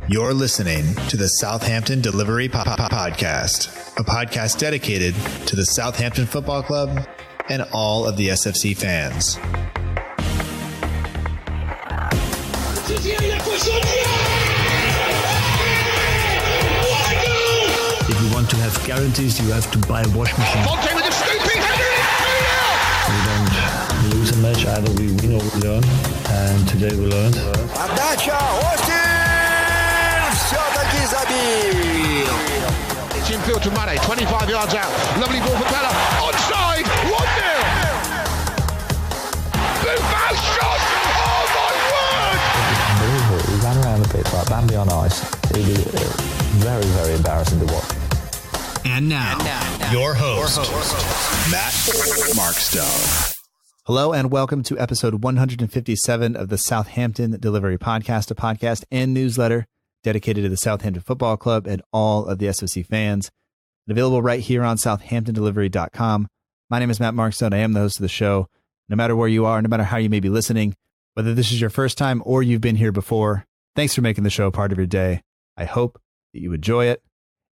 You're listening to the Southampton Delivery Podcast, a podcast dedicated to the Southampton Football Club and all of the SFC fans. If you want to have guarantees, you have to buy a washing machine. Fonte with a scooping header. We don't lose a match, either we win or we learn. And today we learned. Отдача, Остин! Все-таки забил! It's infield to Mane, 25 yards out. Lovely ball for Bella. Onside, 1-0. Buffon shot! Oh my word! Unbelievable. He ran around the pitch like Bambi on ice. It was very, very embarrassing to watch. And now, your host, Matt Markstone. Hello and welcome to episode 157 of the Southampton Delivery Podcast, a podcast and newsletter dedicated to the Southampton Football Club and all of the SFC fans. And available right here on southamptondelivery.com. My name is Matt Markstone. I am the host of the show. No matter where you are, no matter how you may be listening, whether this is your first time or you've been here before, thanks for making the show a part of your day. I hope that you enjoy it.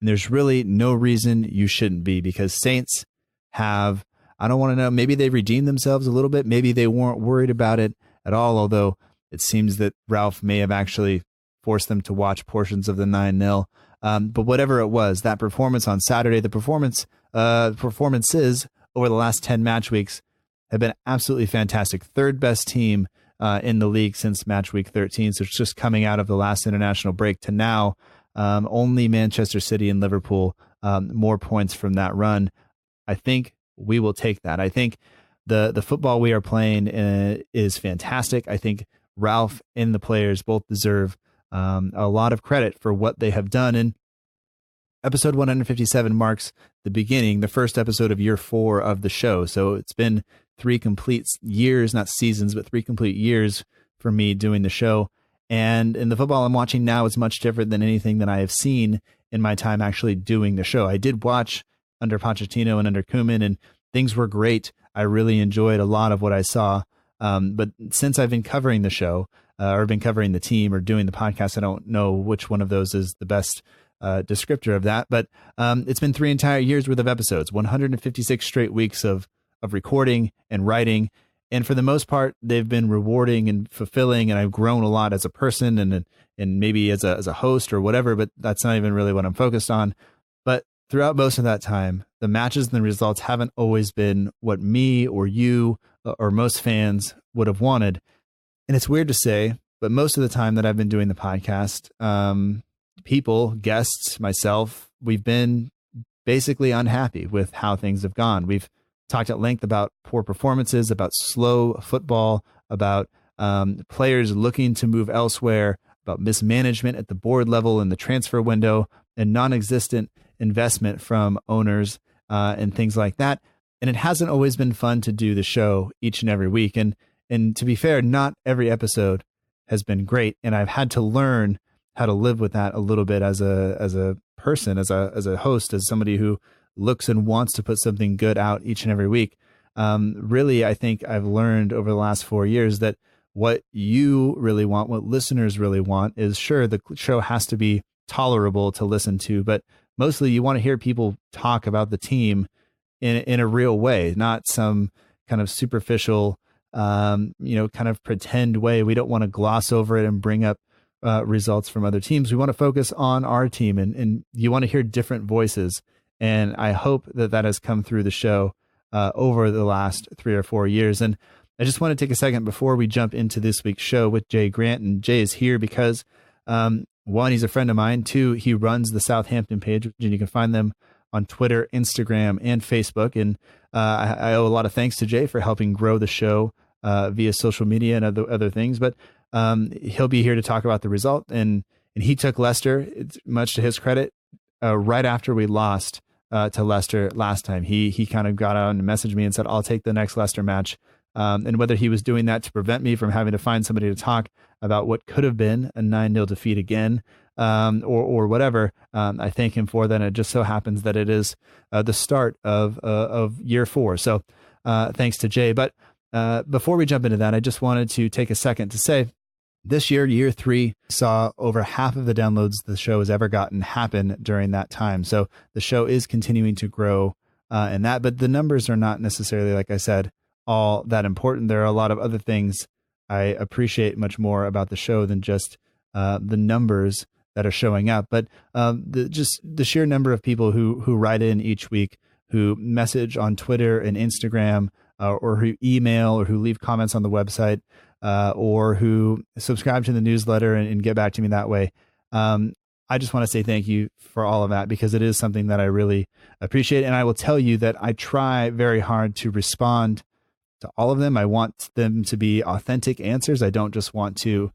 And there's really no reason you shouldn't be, because Saints have, I don't want to know, maybe they redeemed themselves a little bit. Maybe they weren't worried about it at all, although it seems that Ralph may have actually forced them to watch portions of the 9-0. But whatever it was, that performance on Saturday, the performances over the last 10 match weeks have been absolutely fantastic. Third best team in the league since match week 13. So it's just coming out of the last international break to now. Only Manchester City and Liverpool more points from that run. I think we will take that. I think the football we are playing is fantastic. I think Ralph and the players both deserve a lot of credit for what they have done. And episode 157 marks the beginning, the first episode of year 4 of the show. So it's been 3 complete years, not seasons, but 3 complete years for me doing the show. And in the football I'm watching now is much different than anything that I have seen in my time actually doing the show. I did watch under Pochettino and under Koeman, and things were great. I really enjoyed a lot of what I saw. But since I've been covering the show, or been covering the team or doing the podcast, I don't know which one of those is the best descriptor of that. But it's been 3 entire years worth of episodes, 156 straight weeks of recording and writing. And for the most part, they've been rewarding and fulfilling, and I've grown a lot as a person and maybe as a host or whatever, but that's not even really what I'm focused on. But throughout most of that time, the matches and the results haven't always been what me or you or most fans would have wanted. And it's weird to say, but most of the time that I've been doing the podcast, people, guests, myself, we've been basically unhappy with how things have gone. We've talked at length about poor performances, about slow football, about players looking to move elsewhere, about mismanagement at the board level in the transfer window, and non-existent investment from owners and things like that. And it hasn't always been fun to do the show each and every week. And to be fair, not every episode has been great. And I've had to learn how to live with that a little bit as a person, as a host, as somebody who looks and wants to put something good out each and every week. Really, I think I've learned over the last 4 years that what you really want, what listeners really want is, sure, the show has to be tolerable to listen to, but mostly you want to hear people talk about the team in a real way, not some kind of superficial, kind of pretend way. We don't want to gloss over it and bring up results from other teams. We want to focus on our team, and you want to hear different voices. And I hope that has come through the show over the last 3 or 4 years. And I just want to take a second before we jump into this week's show with Jay Grant. And Jay is here because, 1, he's a friend of mine. 2, he runs the Southampton page, and you can find them on Twitter, Instagram, and Facebook. And I owe a lot of thanks to Jay for helping grow the show via social media and other things. But he'll be here to talk about the result. And he took Leicester, much to his credit, right after we lost to Leicester last time. He kind of got out and messaged me and said, I'll take the next Leicester match. And whether he was doing that to prevent me from having to find somebody to talk about what could have been a 9-0 defeat again, or whatever, I thank him for that. And it just so happens that it is the start of year 4. So thanks to Jay. But before we jump into that, I just wanted to take a second to say This year, year 3, saw over half of the downloads the show has ever gotten happen during that time. So the show is continuing to grow in that, but the numbers are not necessarily, like I said, all that important. There are a lot of other things I appreciate much more about the show than just the numbers that are showing up, but the sheer number of people who write in each week, who message on Twitter and Instagram, or who email, or who leave comments on the website, or who subscribe to the newsletter and get back to me that way. I just want to say thank you for all of that, because it is something that I really appreciate. And I will tell you that I try very hard to respond to all of them. I want them to be authentic answers. I don't just want to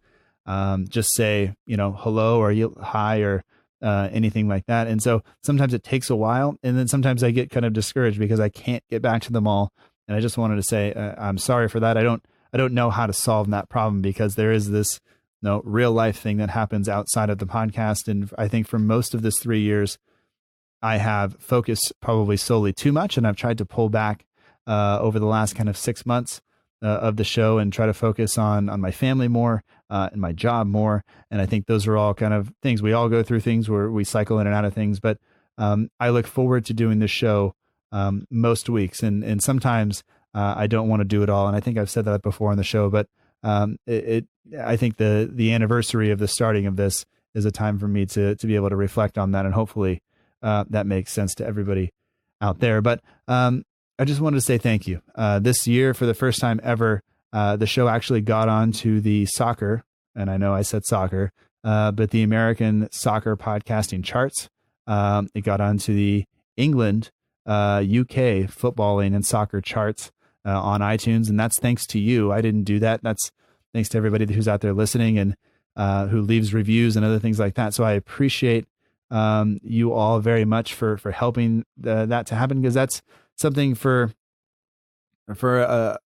just say, hello or hi or anything like that. And so sometimes it takes a while, and then sometimes I get kind of discouraged because I can't get back to them all. And I just wanted to say I'm sorry for that. I don't know how to solve that problem, because there is this real life thing that happens outside of the podcast. And I think for most of this 3 years, I have focused probably solely too much, and I've tried to pull back over the last kind of 6 months of the show and try to focus on my family more and my job more. And I think those are all kind of things. We all go through things where we cycle in and out of things, but I look forward to doing this show most weeks. And sometimes I don't want to do it all. And I think I've said that before on the show, but I think the anniversary of the starting of this is a time for me to be able to reflect on that. And hopefully that makes sense to everybody out there. But I just wanted to say thank you. This year, for the first time ever, the show actually got on to the soccer, and I know I said soccer, but the American soccer podcasting charts. It got onto the England, UK footballing and soccer charts on iTunes, and that's thanks to you. I didn't do that. That's thanks to everybody who's out there listening and who leaves reviews and other things like that. So I appreciate you all very much for helping that to happen, because that's something for a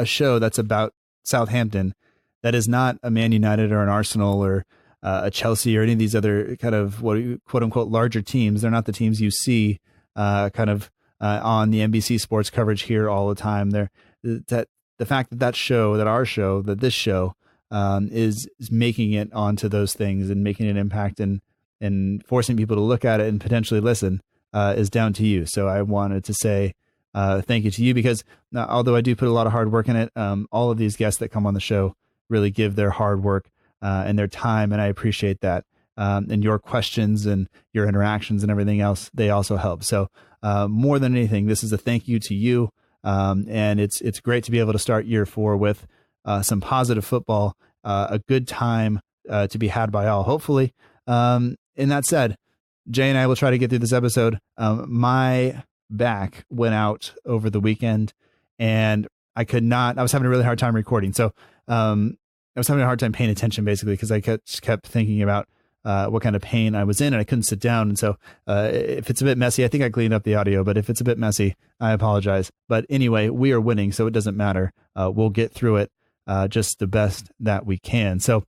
show that's about Southampton that is not a Man United or an Arsenal or a Chelsea or any of these other kind of quote unquote larger teams. They're not the teams you see on the NBC sports coverage here all the time. The fact that this show is making it onto those things and making an impact and forcing people to look at it and potentially listen is down to you. So I wanted to say thank you to you, because although I do put a lot of hard work in it, all of these guests that come on the show really give their hard work and their time, and I appreciate that. And your questions and your interactions and everything else, they also help. So more than anything, this is a thank you to you. And it's great to be able to start year 4 with some positive football, a good time to be had by all, hopefully. And that said, Jay and I will try to get through this episode. My back went out over the weekend, and I was having a really hard time recording. So I was having a hard time paying attention, basically, because I kept thinking about what kind of pain I was in, and I couldn't sit down. And so if it's a bit messy, I think I cleaned up the audio, but if it's a bit messy, I apologize. But anyway, we are winning, so it doesn't matter. We'll get through it just the best that we can. So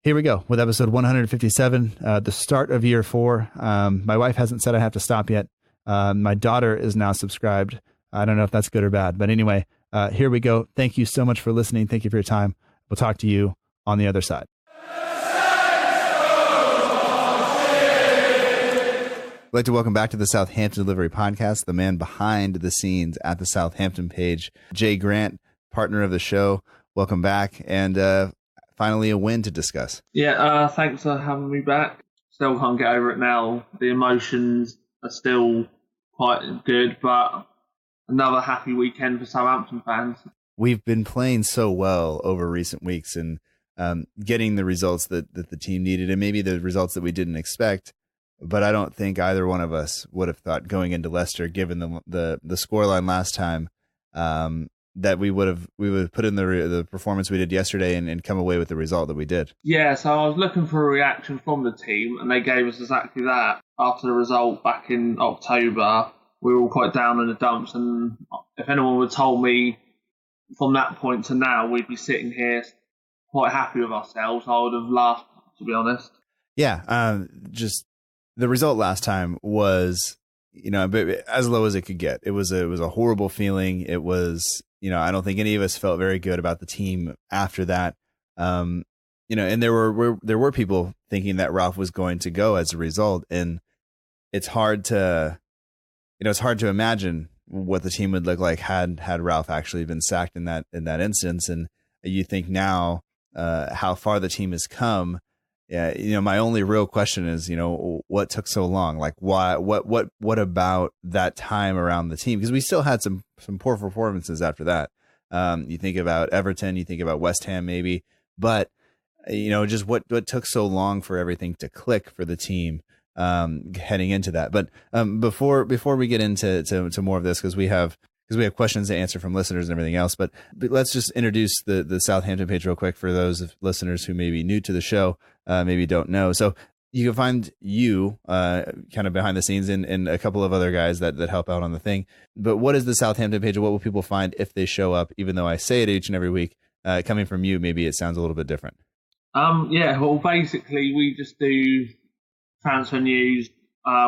here we go with episode 157, the start of year 4. My wife hasn't said I have to stop yet. My daughter is now subscribed. I don't know if that's good or bad, but anyway, here we go. Thank you so much for listening. Thank you for your time. We'll talk to you on the other side. I'd like to welcome back to the Southampton Delivery Podcast, the man behind the scenes at the Southampton page, Jay Grant, partner of the show. Welcome back, and finally a win to discuss. Yeah, thanks for having me back. Still can't get over it now. The emotions are still quite good, but another happy weekend for Southampton fans. We've been playing so well over recent weeks and getting the results that the team needed, and maybe the results that we didn't expect. But I don't think either one of us would have thought going into Leicester, given the scoreline last time, that we would have put in the performance we did yesterday and come away with the result that we did. Yeah, so I was looking for a reaction from the team, and they gave us exactly that. After the result back in October, we were all quite down in the dumps, and if anyone would have told me from that point to now we'd be sitting here quite happy with ourselves, I would have laughed, to be honest. Yeah, just the result last time was, as low as it could get. It was a horrible feeling. It was, I don't think any of us felt very good about the team after that. and there were people thinking that Ralph was going to go as a result, and it's hard to imagine what the team would look like had Ralph actually been sacked in that instance. And you think now how far the team has come. Yeah, my only real question is, what took so long? Like, why? What about that time around the team? Because we still had some poor performances after that. You think about Everton, you think about West Ham, maybe, but just what took so long for everything to click for the team heading into that. But before we get into more of this, because we have questions to answer from listeners and everything else, but let's just introduce the Southampton page real quick for those listeners who may be new to the show, maybe don't know. So you can find you kind of behind the scenes and a couple of other guys that help out on the thing. But what is the Southampton page? What will people find if they show up? Even though I say it each and every week, coming from you, maybe it sounds a little bit different. Well, basically we just do transfer news.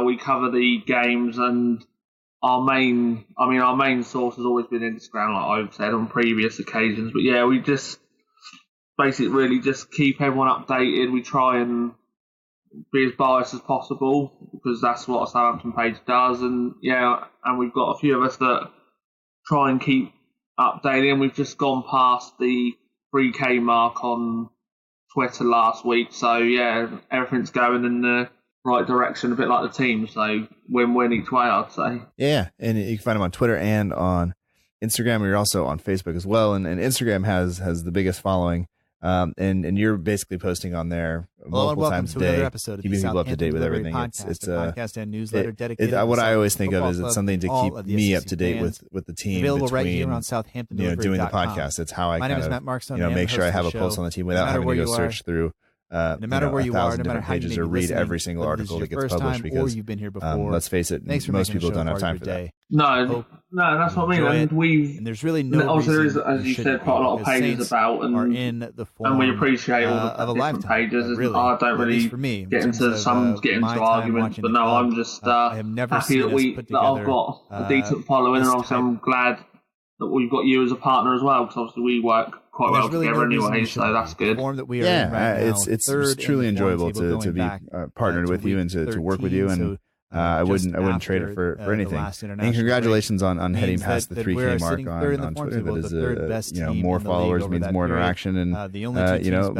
We cover the games, and our main source has always been Instagram, like I've said on previous occasions. But yeah, we just basically really just keep everyone updated. We try and be as biased as possible because that's what a Southampton page does. And we've got a few of us that try and keep updated. And we've just gone past the 3K mark on Twitter last week. So yeah, everything's going in the right direction, a bit like the team. So win-win each way, I'd say. Yeah, and you can find them on Twitter and on Instagram. You're also on Facebook as well, and Instagram has the biggest following. And you're basically posting on there multiple times a day, episode keeping people up to date with everything. It's a podcast and newsletter dedicated. What I always think of is it's something to keep me up to date with the team. Available right here on Southampton. Doing the podcast. It's how I My name is Matt Markstone, make sure I have a pulse on the team without having to go search through. No matter where you are, no matter how you pages or read every single article that gets published, because you've been here before, let's face it, most people don't have time for that. No, that's what I mean. And there's really no obviously there is, as you said, quite a lot of pages about, and we appreciate all the different pages. I don't really get into arguments, but no, I'm just happy that I've got a decent following, and obviously I'm glad that we've got you as a partner as well, because obviously we work quite well together anyway, so that's good. It's truly enjoyable to be partnered with you and to work with you, and I wouldn't trade it for anything. And congratulations on heading past the 3K mark on Twitter. That is more followers means more interaction, and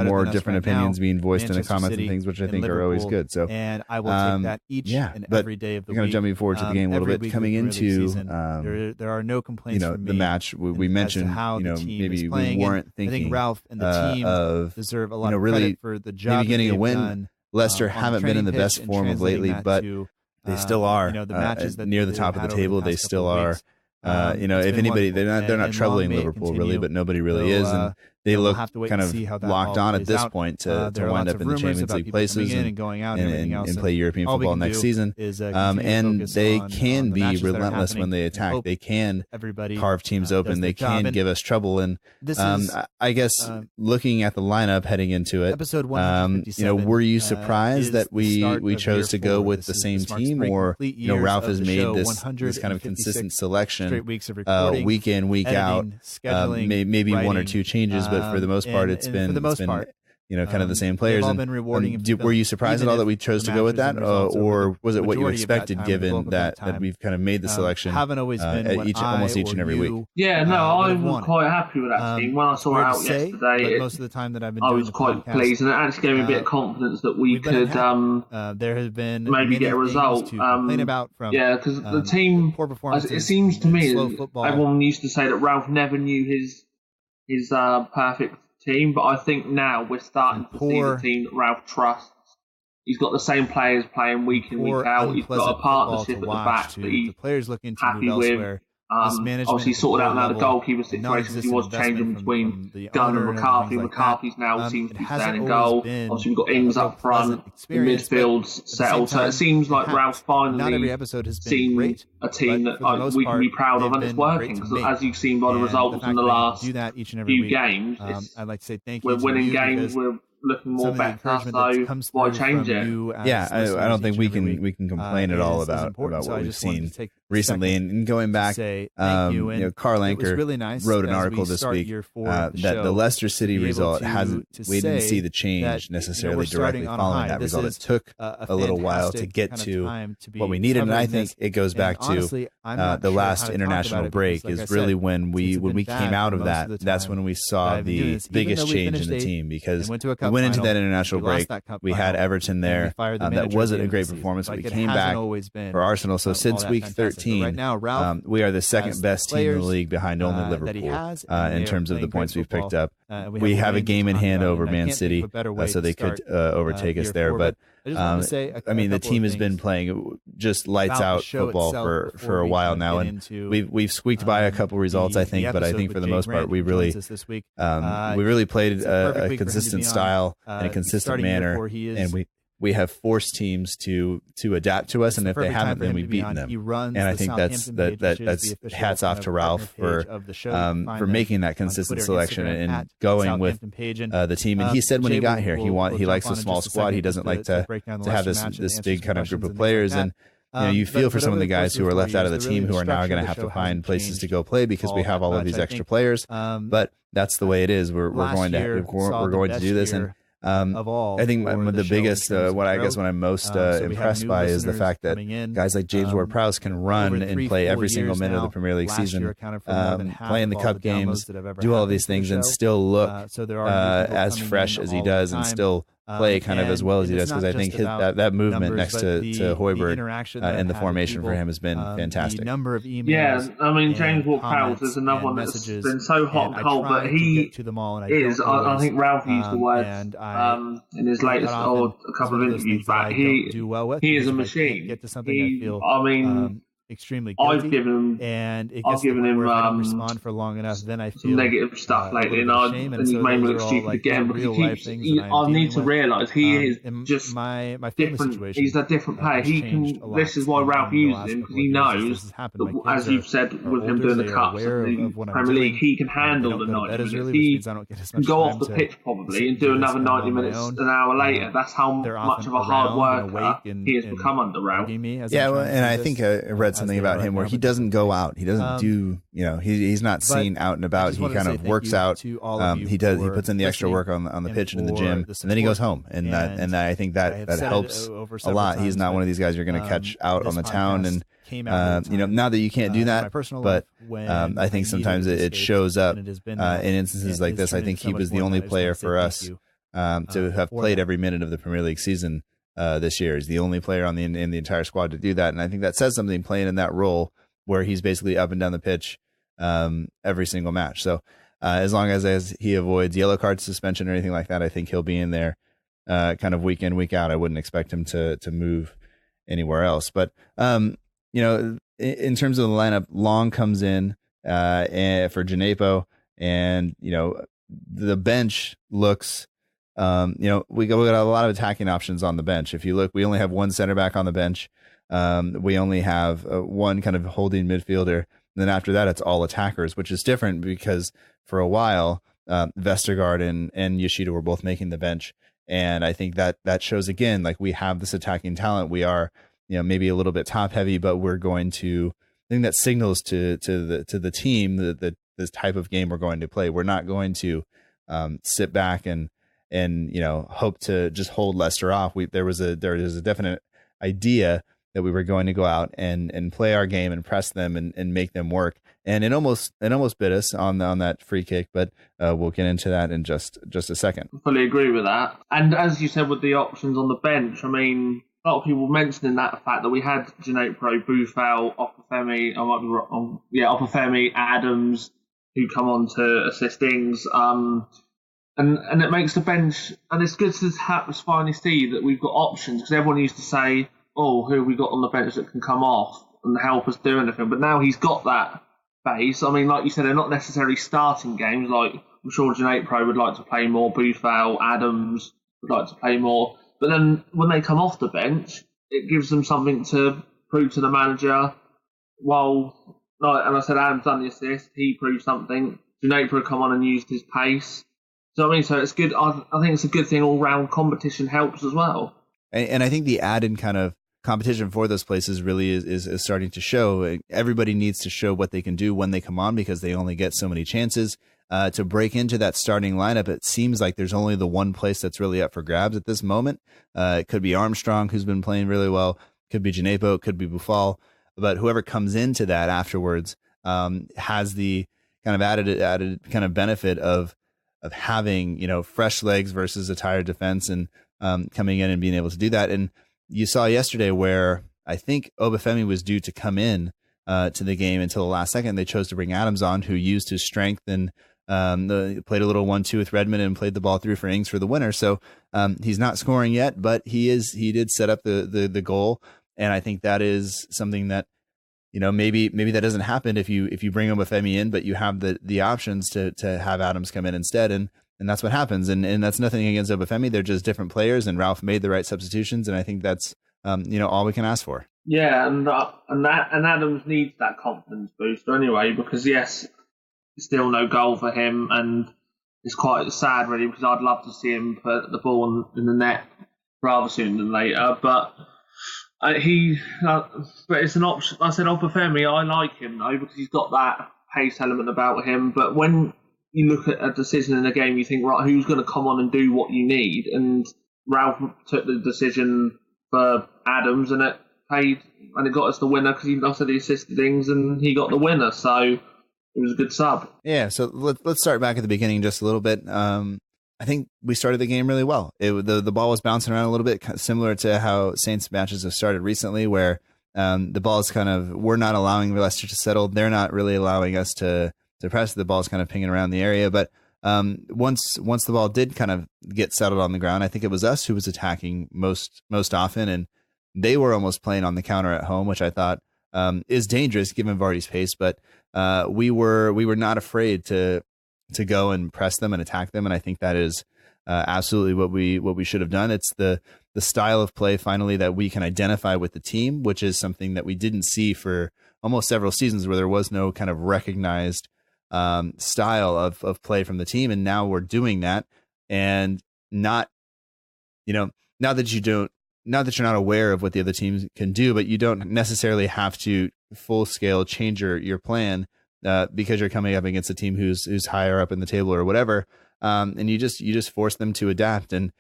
more different opinions being voiced in the comments and things, which I think are always good. So and I will take that each and every day of the week. Kind of jumping forward to the game a little bit, coming into there are no complaints from me. The match we mentioned, maybe we weren't thinking. I think Ralph and the team deserve a lot of credit for the job maybe getting a win. Leicester haven't been in the best form of lately, but they still are the matches near the top of the table. They still are. If anybody, they're not troubling Liverpool really, but nobody really is, and they look kind of locked on at this point to wind up in the Champions League places and play European football next season. And they can be relentless when they attack. They can carve teams open. They can give us trouble. And I guess looking at the lineup heading into it, were you surprised that we chose to go with the same team, or Ralph has made this kind of consistent selection week in, week out, maybe one or two changes, but for the most part, it's been kind of the same players. Were you surprised at all that we chose to go with that, or was it what you expected, given that we've kind of made the selection almost each and every week? Yeah, no, I'm quite happy with that team. When I saw it out yesterday, most of the time that I've been I was quite pleased, and it actually gave me a bit of confidence that we could there has been maybe get a result. Because the team, poor performance. It seems to me, everyone used to say that Ralph never knew his perfect team, but I think now we're starting to see the team that Ralph trusts. He's got the same players playing week in, week out. He's got a partnership at the back that he's happy with. Obviously sorted out now the goalkeeper situation, because he was changing between Gunn and McCarthy. McCarthy's now seems to be staying in goal. Obviously we've got Ings up front, the midfield's settled. So it seems like Ralph finally seen a team that we can be proud of, and it's working. Because as you've seen by the results in the last few games, we're winning games, we're looking more better, so why change it? Yeah, I don't think we can complain at all about what we've seen recently. And going back, Carl Anker wrote an article this week that the Leicester City result we didn't see the change necessarily directly following that result. It took a little while to get to what we needed, and I think it goes back to the last international break is really when we came out of that. That's when we saw the biggest change in the team, because we went into that international break. We had Everton there. That wasn't a great performance. We came back for Arsenal. So since week 13, we are the second best team in the league, behind only Liverpool in terms of the points we've picked up. We have a game in hand over Man City, so they could overtake us there. But I mean, the team has been playing just lights out football for a while now, and we've squeaked by a couple results, I think. But I think for the most part, we really played a consistent style in a consistent manner, and we have forced teams to adapt to us, and if they haven't, then we've beaten them. And I think that's hats off to Ralph for making that consistent selection and going with the team. And he said when he got here, he likes a small squad. He doesn't like to have this big kind of group of players. And you feel for some of the guys who are left out of the team who are now going to have to find places to go play because we have all of these extra players. But that's the way it is. We're going to do this. And I think the biggest, what I'm most impressed by is the fact that guys like James Ward-Prowse can run and play every single minute of the Premier League season, play in the cup games, do all of these things, and still look as fresh as he does, and still play kind of as well as he does, because I think that movement next to Højbjerg and the formation for him has been fantastic. Yeah, I mean, James Ward-Prowse is another one that's been so hot and cold, but he is, I think Ralph used the words in his latest, or a couple of interviews back, he is a machine. I mean, extremely guilty, I've given him respond for long enough, then I feel negative stuff lately, and he's made me look stupid again. Because I need to realise he is just my different. He's a different player. He can. This is why Ralph uses him, because he knows that, as you've said, with him doing the cups and the Premier League, he can handle the 90 minutes. He can go off the pitch probably and do another 90 minutes an hour later. That's how much of a hard worker he has become under Ralph. Yeah, and I think I read something about him where he doesn't go out. He doesn't do, he's not seen out and about. He kind of works out. He puts in the extra work on the pitch and in the gym, and then he goes home. And I think that helps a lot. He's not one of these guys you're going to catch out on the town. And now that you can't do that, but I think sometimes it shows up in instances like this. I think he was the only player for us to have played every minute of the Premier League season this year. He's the only player in the entire squad to do that, and I think that says something, playing in that role where he's basically up and down the pitch every single match. So as long as he avoids yellow card suspension or anything like that, I think he'll be in there kind of week in, week out. I wouldn't expect him to move anywhere else. But in terms of the lineup, Long comes in for Djenepo, and the bench looks. We got a lot of attacking options on the bench. If you look, we only have one center back on the bench. We only have one kind of holding midfielder. And then after that, it's all attackers, which is different because for a while, Vestergaard and Yoshida were both making the bench. And I think that shows again, like, we have this attacking talent. We are, maybe a little bit top heavy, but we're going to, I think that signals to the team that this type of game we're going to play. We're not going to sit back and hope to just hold Leicester off. There was a definite idea that we were going to go out and play our game and press them and make them work. And it almost bit us on that free kick, but we'll get into that in just a second. I fully agree with that. And as you said, with the options on the bench, I mean, a lot of people mentioning that fact that we had Djenepo, Boufal, Opafemi, Opafemi, Adams, who come on to assist Ings. And it makes the bench, and it's good to finally see that we've got options, because everyone used to say, who have we got on the bench that can come off and help us do anything? But now he's got that base. I mean, like you said, they're not necessarily starting games. Like, I'm sure Djenepo would like to play more, Boufal, Adams would like to play more. But then when they come off the bench, it gives them something to prove to the manager. And I said Adams done the assist, he proved something. Djenepo come on and used his pace. So I mean, so it's good. I think it's a good thing all round. Competition helps as well. And I think the added kind of competition for those places really is starting to show. Everybody needs to show what they can do when they come on, because they only get so many chances to break into that starting lineup. It seems like there's only the one place that's really up for grabs at this moment. It could be Armstrong, who's been playing really well. It could be Djenepo. It could be Boufal. But whoever comes into that afterwards has the kind of added kind of benefit of having, you know, fresh legs versus a tired defense, and coming in and being able to do that. And you saw yesterday where I think Obafemi was due to come in to the game until the last second. They chose to bring Adams on, who used his strength and played a little 1-2 with Redmond and played the ball through for Ings for the winner. So he's not scoring yet, but he did set up the goal. And I think that is something that, you know, maybe that doesn't happen if you bring Obafemi in, but you have the options to have Adams come in instead. And that's what happens. And that's nothing against Obafemi. They're just different players, and Ralph made the right substitutions. And I think that's, you know, all we can ask for. Yeah. And Adams needs that confidence booster anyway, because yes, still no goal for him. And it's quite sad really, because I'd love to see him put the ball in the net rather sooner than later. But but it's an option. I said Obafemi, I like him though, because he's got that pace element about him. But when you look at a decision in a game, you think, right, who's going to come on and do what you need? And Ralph took the decision for Adams, and it paid, and it got us the winner, because he also the assisted Ings, and he got the winner. So it was a good sub. Yeah. So let's start back at the beginning just a little bit. I think we started the game really well. The ball was bouncing around a little bit, similar to how Saints matches have started recently, where the ball is we're not allowing Leicester to settle. They're not really allowing us to press. The ball's kind of pinging around the area. But once the ball did kind of get settled on the ground, I think it was us who was attacking most often, and they were almost playing on the counter at home, which I thought is dangerous given Vardy's pace. But we were not afraid to go and press them and attack them, and I think that is absolutely what we should have done. It's the style of play finally that we can identify with the team, which is something that we didn't see for almost several seasons, where there was no kind of recognized style of play from the team, and now we're doing that. And not that you're not aware of what the other teams can do, but you don't necessarily have to full scale change your plan because you're coming up against a team who's higher up in the table or whatever, and you just force them to adapt. And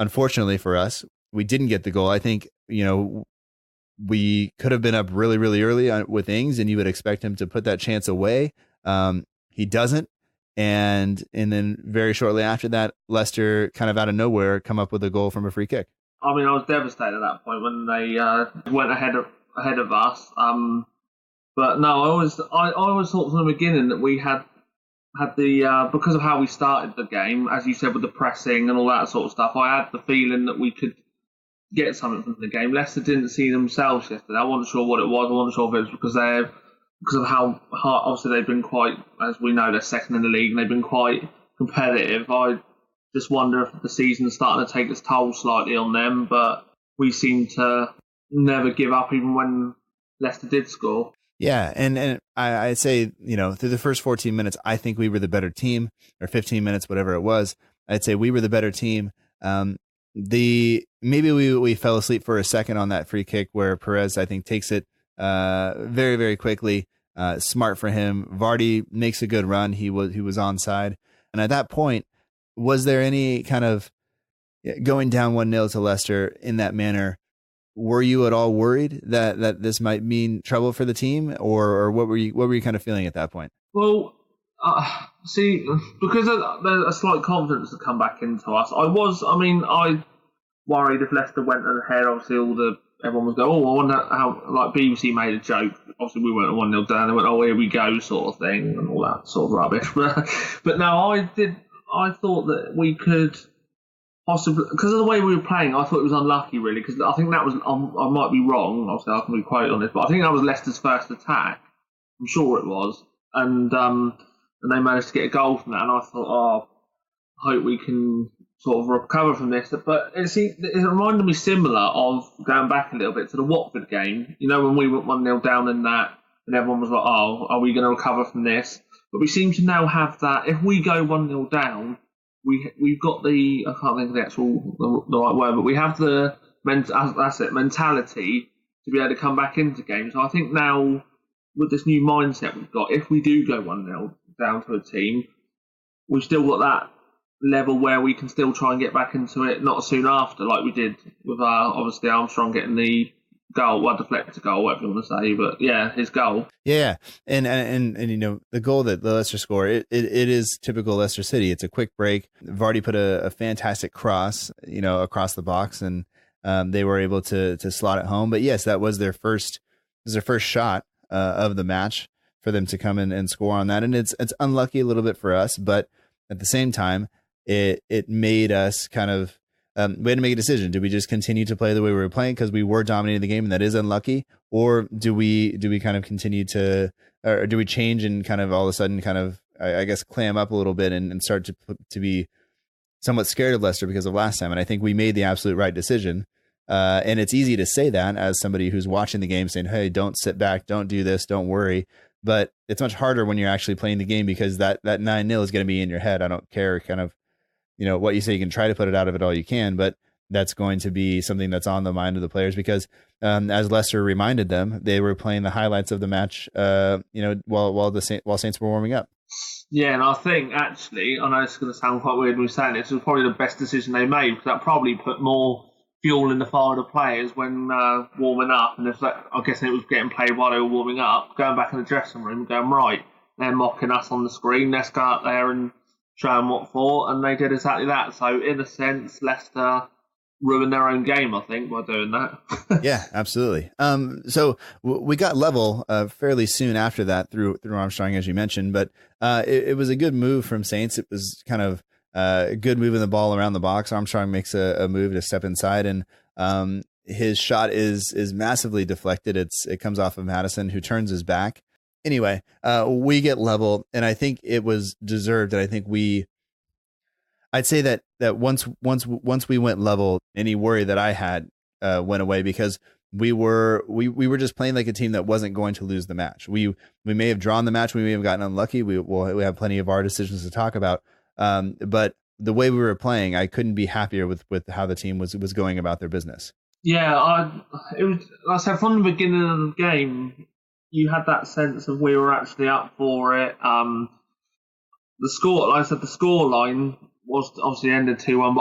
unfortunately for us, we didn't get the goal. I think, you know, we could have been up really, really early with Ings, and you would expect him to put that chance away. He doesn't. And then very shortly after that, Leicester kind of out of nowhere come up with a goal from a free kick. I mean, I was devastated at that point when they went ahead of us. But no, I always thought from the beginning that we had the because of how we started the game, as you said, with the pressing and all that sort of stuff. I had the feeling that we could get something from the game. Leicester didn't see themselves yesterday. I wasn't sure what it was. I wasn't sure if it was because of how hard. Obviously, they've been quite, as we know, they're second in the league, and they've been quite competitive. I just wonder if the season's starting to take its toll slightly on them, but we seem to never give up, even when Leicester did score. Yeah, and I'd say, you know, through the first 14 minutes, I think we were the better team, or 15 minutes, whatever it was. I'd say we were the better team. Maybe we fell asleep for a second on that free kick where Perez, I think, takes it very, very quickly. Smart for him. Vardy makes a good run. He was onside, and at that point, was there any kind of going down 1-0 to Leicester in that manner? Were you at all worried that this might mean trouble for the team, or what were you kind of feeling at that point? Well, see, because there's a slight confidence to come back into us. I worried if Leicester went ahead. Obviously, everyone was going, I wonder how. Like BBC made a joke. Obviously, we went 1-0 down. They went, here we go, sort of thing, and all that sort of rubbish. But no, I thought that we could possibly, because of the way we were playing, I thought it was unlucky, really, because I think that was, I might be wrong, obviously I can be quoted on this, but I think that was Leicester's first attack. I'm sure it was. And they managed to get a goal from that, and I thought, I hope we can sort of recover from this. But it reminded me similar of, going back a little bit, to the Watford game. You know, when we went 1-0 down in that, and everyone was like, are we going to recover from this? But we seem to now have that. If we go 1-0 down, we've got the, I can't think of the right word, but we have the mentality to be able to come back into games. So I think now with this new mindset we've got, if we do go 1-0 down to a team, we've still got that level where we can still try and get back into it, not soon after like we did with obviously Armstrong getting the goal, deflected goal, whatever you want to say, but yeah, his goal. Yeah, and the goal that the Leicester score, it is typical Leicester City. It's a quick break. Vardy put a fantastic cross, across the box, and they were able to slot it home. But yes, that was their first shot of the match for them to come in and score on that, and it's unlucky a little bit for us, but at the same time, it made us kind of. We had to make a decision. Do we just continue to play the way we were playing because we were dominating the game and that is unlucky, or do we kind of continue to, or do we change and kind of all of a sudden kind of I guess clam up a little bit and start to be somewhat scared of Leicester because of last time? And I think we made the absolute right decision. And it's easy to say that as somebody who's watching the game, saying, "Hey, don't sit back, don't do this, don't worry." But it's much harder when you're actually playing the game because that 9-0 is going to be in your head. I don't care kind of. What you say, you can try to put it out of it all you can, but that's going to be something that's on the mind of the players because, as Leicester reminded them, they were playing the highlights of the match, while Saints were warming up. Yeah, and I think actually, I know it's going to sound quite weird when we're saying this, it was probably the best decision they made because that probably put more fuel in the fire of the players when warming up. And I'm guessing it was getting played while they were warming up, going back in the dressing room and going, right, they're mocking us on the screen, let's go out there and show them what for, and they did exactly that. So in a sense, Leicester ruined their own game, I think, by doing that. Yeah, absolutely. So we got level fairly soon after that through Armstrong, as you mentioned, but it was a good move from Saints. It was kind of good moving the ball around the box. Armstrong makes a move to step inside, and his shot is massively deflected. It comes off of Maddison, who turns his back. Anyway, we get level, and I think it was deserved. And I think I'd say that once we went level, any worry that I had went away because we were just playing like a team that wasn't going to lose the match. We may have drawn the match, we may have gotten unlucky. We have plenty of our decisions to talk about, but the way we were playing, I couldn't be happier with how the team was going about their business. Yeah, it was. Like I said, from the beginning of the game, you had that sense of we were actually up for it. The score, like I said, the score line was obviously ended 2-1,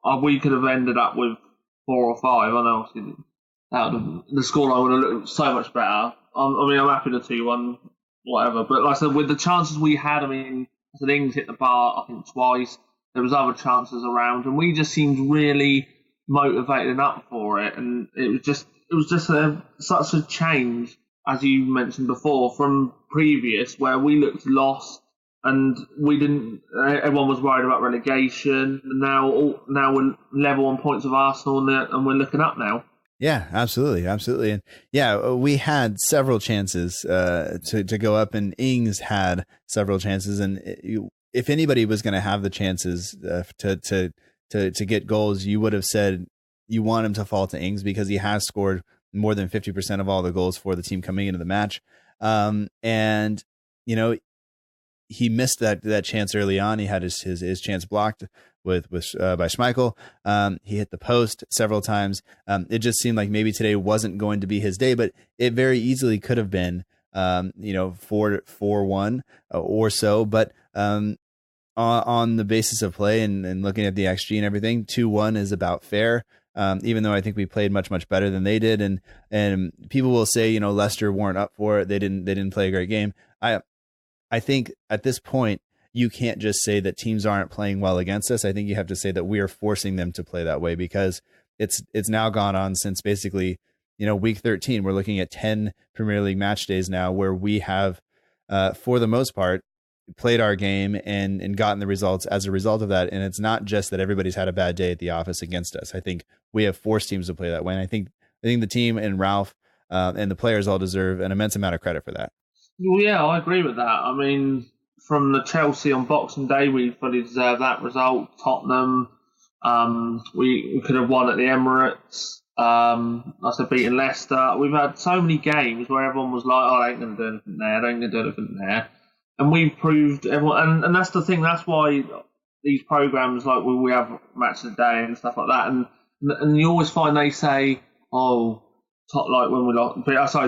but we could have ended up with 4 or 5. I know obviously the score line would have looked so much better. I'm happy to 2-1, whatever. But like I said, with the chances we had, I said Ings hit the bar, I think twice. There was other chances around, and we just seemed really motivated and up for it. And it was just such a change, as you mentioned before, from previous where we looked lost and we didn't. Everyone was worried about relegation. And now we're level on points of Arsenal, and we're looking up now. Yeah, absolutely, and yeah, we had several chances to go up, and Ings had several chances, and if anybody was going to have the chances to get goals, you would have said you want him to fall to Ings because he has scored more than 50% of all the goals for the team coming into the match. And, he missed that chance early on. He had his chance blocked by Schmeichel. He hit the post several times. It just seemed like maybe today wasn't going to be his day, but it very easily could have been, 4-1 or so. But on the basis of play and looking at the XG and everything, 2-1 is about fair. Even though I think we played much, much better than they did. And people will say, Leicester weren't up for it. They didn't play a great game. I think at this point, you can't just say that teams aren't playing well against us. I think you have to say that we are forcing them to play that way because it's now gone on since basically, week 13. We're looking at 10 Premier League match days now where we have, for the most part, played our game and gotten the results as a result of that. And it's not just that everybody's had a bad day at the office against us. I think we have forced teams to play that way. And I think the team and Ralph and the players all deserve an immense amount of credit for that. Well, yeah, I agree with that. From the Chelsea on Boxing Day, we fully deserve that result. Tottenham, we could have won at the Emirates. I said beating Leicester. We've had so many games where everyone was like, "Oh, they ain't going to do anything there. They ain't going to do anything there." And we've proved everyone, and that's the thing. That's why these programs, like we have match of the day and stuff like that, and you always find they say, "Oh, like when we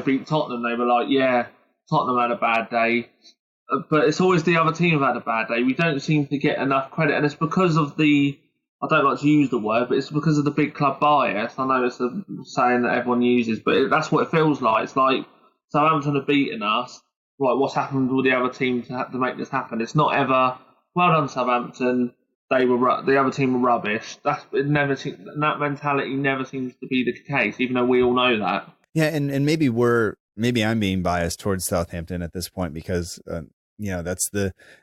beat Tottenham, they were like, yeah, Tottenham had a bad day," but it's always the other team have had a bad day. We don't seem to get enough credit, and it's because of I don't like to use the word, but it's because of the big club bias. I know it's a saying that everyone uses, but that's what it feels like. It's like Southampton have beaten us. Right, what's happened with the other team to make this happen? It's not ever, well done Southampton, the other team were rubbish. That mentality never seems to be the case, even though we all know that. Yeah, and maybe I'm being biased towards Southampton at this point because that's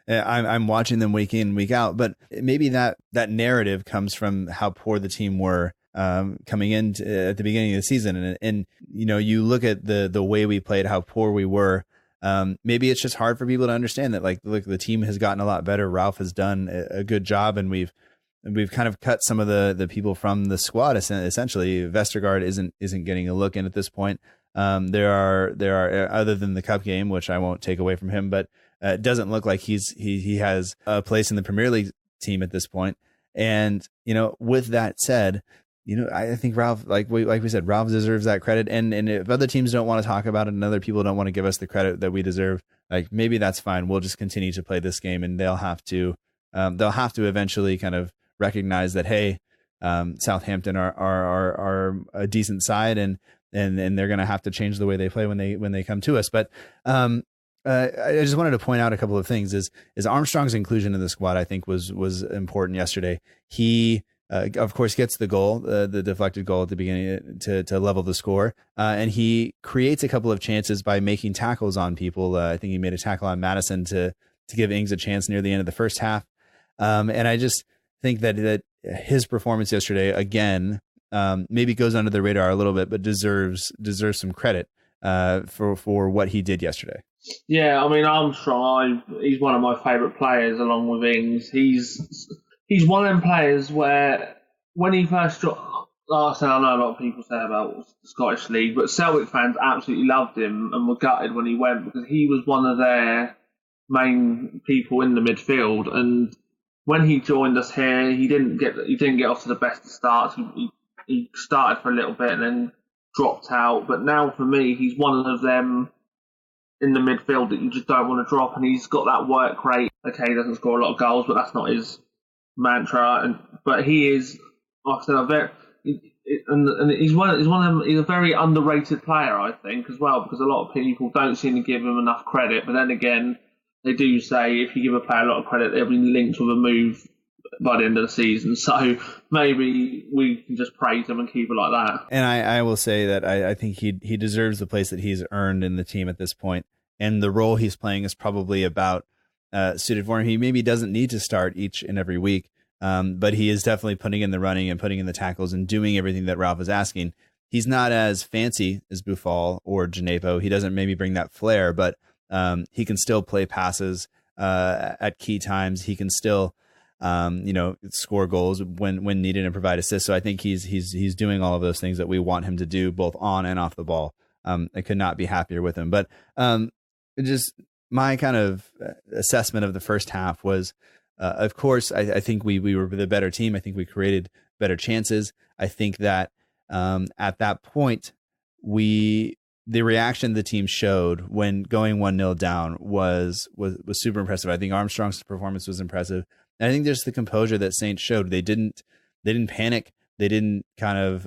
I'm watching them week in, week out, but maybe that narrative comes from how poor the team were coming in at the beginning of the season, and you look at the way we played, how poor we were. Maybe it's just hard for people to understand that, like, look, the team has gotten a lot better. Ralph has done a good job, and we've kind of cut some of the people from the squad. Essentially, Vestergaard isn't getting a look in at this point. There are other than the cup game, which I won't take away from him, but it doesn't look like he has a place in the Premier League team at this point. And with that said, I think Ralph, like we said, Ralph deserves that credit. And if other teams don't want to talk about it and other people don't want to give us the credit that we deserve, like, maybe that's fine. We'll just continue to play this game, and they'll have to eventually kind of recognize that, hey, Southampton are a decent side, and they're going to have to change the way they play when they come to us. But I just wanted to point out a couple of things. Is Armstrong's inclusion in the squad, I think, was important yesterday. He of course gets the goal, the deflected goal at the beginning to level the score, and he creates a couple of chances by making tackles on people. I think he made a tackle on Madison to give Ings a chance near the end of the first half, and I just think that his performance yesterday again maybe goes under the radar a little bit, but deserves some credit for what he did yesterday. Yeah, I mean, Armstrong, he's one of my favourite players along with Ings. He's one of them players where when he first dropped, I know a lot of people say about the Scottish League, but Celtic fans absolutely loved him and were gutted when he went because he was one of their main people in the midfield. And when he joined us here, he didn't get off to the best of starts. He started for a little bit and then dropped out. But now for me, he's one of them in the midfield that you just don't want to drop, and he's got that work rate. Okay, he doesn't score a lot of goals, but that's not his mantra. But he is, like I said, he's a very underrated player, I think, as well, because a lot of people don't seem to give him enough credit. But then again, they do say if you give a player a lot of credit, they'll be linked with a move by the end of the season. So maybe we can just praise him and keep it like that. And I will say that I think he deserves the place that he's earned in the team at this point. And the role he's playing is probably about suited for him. He maybe doesn't need to start each and every week, but he is definitely putting in the running and putting in the tackles and doing everything that Ralph is asking. He's not as fancy as Buffal or Gineppo. He doesn't maybe bring that flair, but he can still play passes at key times. He can still score goals when needed and provide assists. So I think he's doing all of those things that we want him to do, both on and off the ball. I could not be happier with him. But just my kind of assessment of the first half was, of course, I think we were the better team. I think we created better chances. I think that at that point, the reaction the team showed when going 1-0 down was super impressive. I think Armstrong's performance was impressive. And I think there's the composure that Saints showed. They didn't panic. They didn't kind of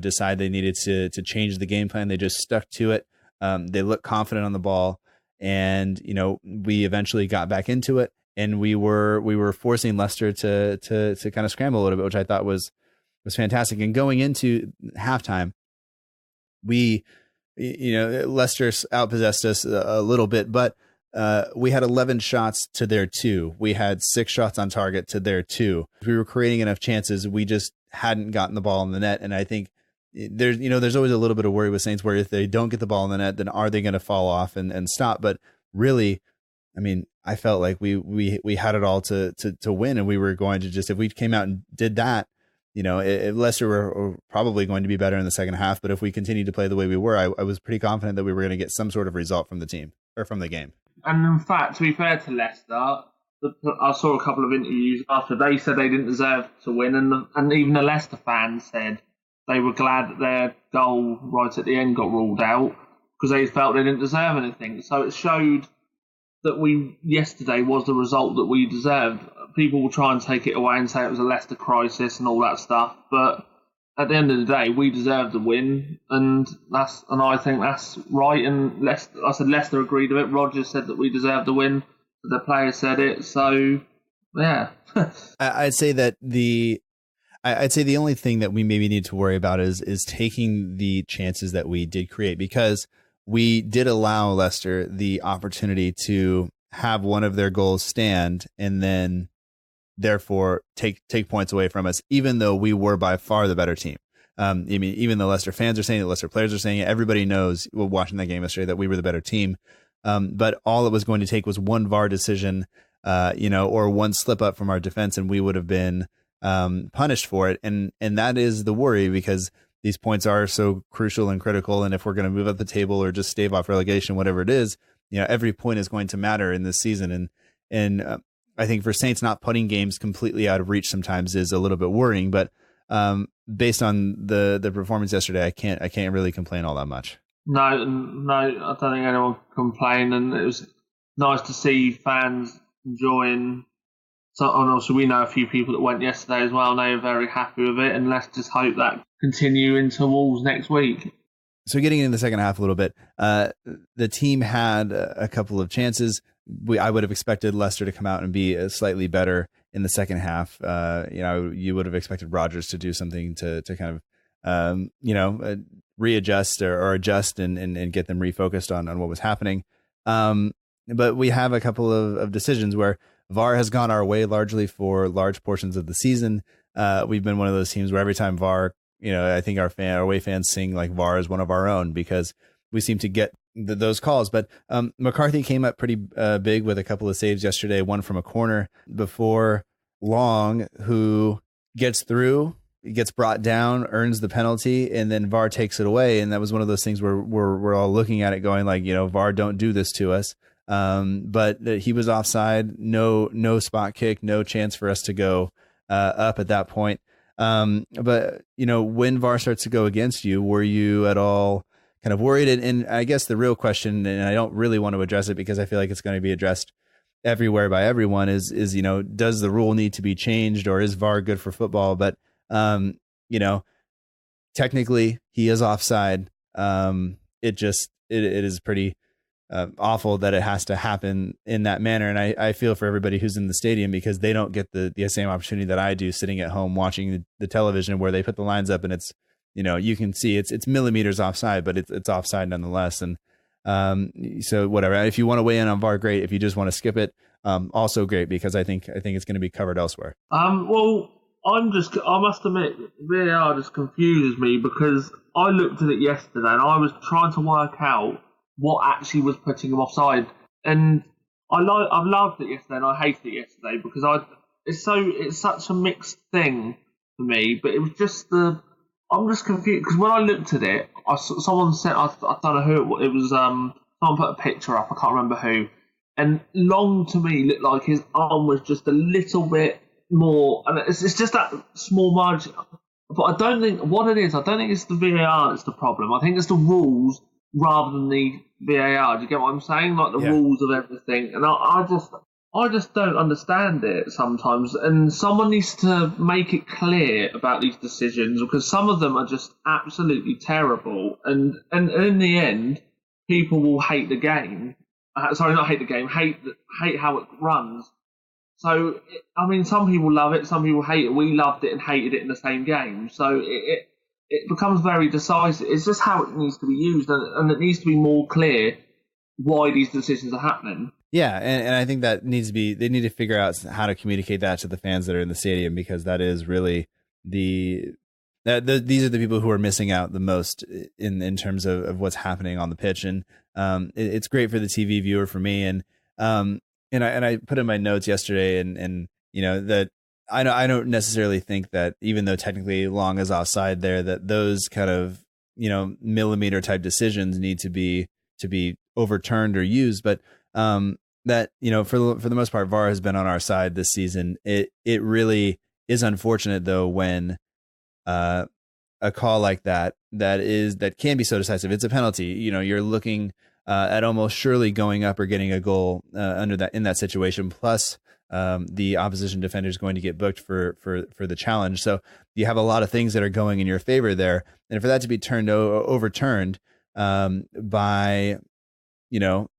decide they needed to change the game plan. They just stuck to it. They looked confident on the ball, and we eventually got back into it, and we were forcing Leicester to kind of scramble a little bit, which I thought was fantastic. And going into halftime, Leicester outpossessed us a little bit, but we had 11 shots to their 2. We had 6 shots on target to their 2. We were creating enough chances. We just hadn't gotten the ball in the net. And I think there's always a little bit of worry with Saints where if they don't get the ball in the net, then are they going to fall off and stop? But really, I mean, I felt like we had it all to win, and we were going to just, if we came out and did that, Leicester were probably going to be better in the second half. But if we continued to play the way we were, I was pretty confident that we were going to get some sort of result from the team or from the game. And in fact, to be fair to Leicester, I saw a couple of interviews after. They said they didn't deserve to win, and even the Leicester fans said they were glad that their goal right at the end got ruled out because they felt they didn't deserve anything. So it showed that yesterday was the result that we deserved. People will try and take it away and say it was a Leicester crisis and all that stuff, but at the end of the day, we deserved the win, and I think that's right. And Leicester agreed with it. Rodgers said that we deserved the win. The players said it. So, yeah. I'd say the only thing that we maybe need to worry about is taking the chances that we did create, because we did allow Leicester the opportunity to have one of their goals stand and then therefore take points away from us, even though we were by far the better team. I mean, even the Leicester fans are saying it, Leicester players are saying it, everybody knows, watching that game yesterday, that we were the better team. But all it was going to take was one VAR decision, or one slip up from our defense, and we would have been punished for it. And that is the worry, because these points are so crucial and critical. And if we're going to move up the table or just stave off relegation, whatever it is, every point is going to matter in this season. And I think for Saints, not putting games completely out of reach sometimes is a little bit worrying, but based on the performance yesterday, I can't really complain all that much. No, I don't think anyone can complain, and it was nice to see fans enjoying. So, and also we know a few people that went yesterday as well, and they were very happy with it, and let's just hope that continue into Wolves next week. So getting into the second half a little bit, the team had a couple of chances. I would have expected Leicester to come out and be slightly better in the second half. You would have expected Rodgers to do something to kind of, readjust or adjust and get them refocused on what was happening. But we have a couple of decisions where VAR has gone our way largely for large portions of the season. We've been one of those teams where every time VAR, I think our away fans sing like VAR is one of our own, because we seem to get those calls. But McCarthy came up pretty big with a couple of saves yesterday, one from a corner before long, who gets through, gets brought down, earns the penalty, and then VAR takes it away. And that was one of those things where we're all looking at it going like, VAR, don't do this to us. But he was offside, no spot kick, no chance for us to go up at that point. But when VAR starts to go against you, were you at all kind of worried? And I guess the real question, and I don't really want to address it because I feel like it's going to be addressed everywhere by everyone, is does the rule need to be changed, or is VAR good for football? But technically he is offside. It is pretty awful that it has to happen in that manner. And I feel for everybody who's in the stadium, because they don't get the same opportunity that I do sitting at home watching the television, where they put the lines up and it's, you can see it's millimeters offside, but it's offside nonetheless. And so whatever, if you want to weigh in on VAR, great. If you just want to skip it, also great, because I think it's going to be covered elsewhere. Well, I must admit, VAR just confuses me, because I looked at it yesterday and I was trying to work out what actually was putting him offside. And I've loved it yesterday and I hated it yesterday, because it's such a mixed thing for me. But it was just I'm just confused, because when I looked at it, someone said, I don't know who it was, someone put a picture up, I can't remember who, and Long to me looked like his arm was just a little bit more, and it's just that small margin. But I don't think it's the VAR that's the problem. I think it's the rules rather than the VAR. Do you get what I'm saying? Like the rules of everything. And I just don't understand it sometimes. And someone needs to make it clear about these decisions, because some of them are just absolutely terrible. And in the end, people will hate the game. Sorry, not hate the game. Hate how it runs. So, I mean, some people love it, some people hate it. We loved it and hated it in the same game. So it becomes very decisive. It's just how it needs to be used, and it needs to be more clear why these decisions are happening. Yeah, and I think that they need to figure out how to communicate that to the fans that are in the stadium, because that is really these are the people who are missing out the most in terms of what's happening on the pitch. And it's great for the TV viewer, for me, and I put in my notes yesterday, and that I don't necessarily think that, even though technically Long is offside there, that those kind of millimeter type decisions need to be overturned or used. But that, for the most part, VAR has been on our side this season. It really is unfortunate though when a call like that can be so decisive. It's a penalty. You're looking at almost surely going up or getting a goal in that situation. Plus, the opposition defender is going to get booked for the challenge. So you have a lot of things that are going in your favor there, and for that to be overturned by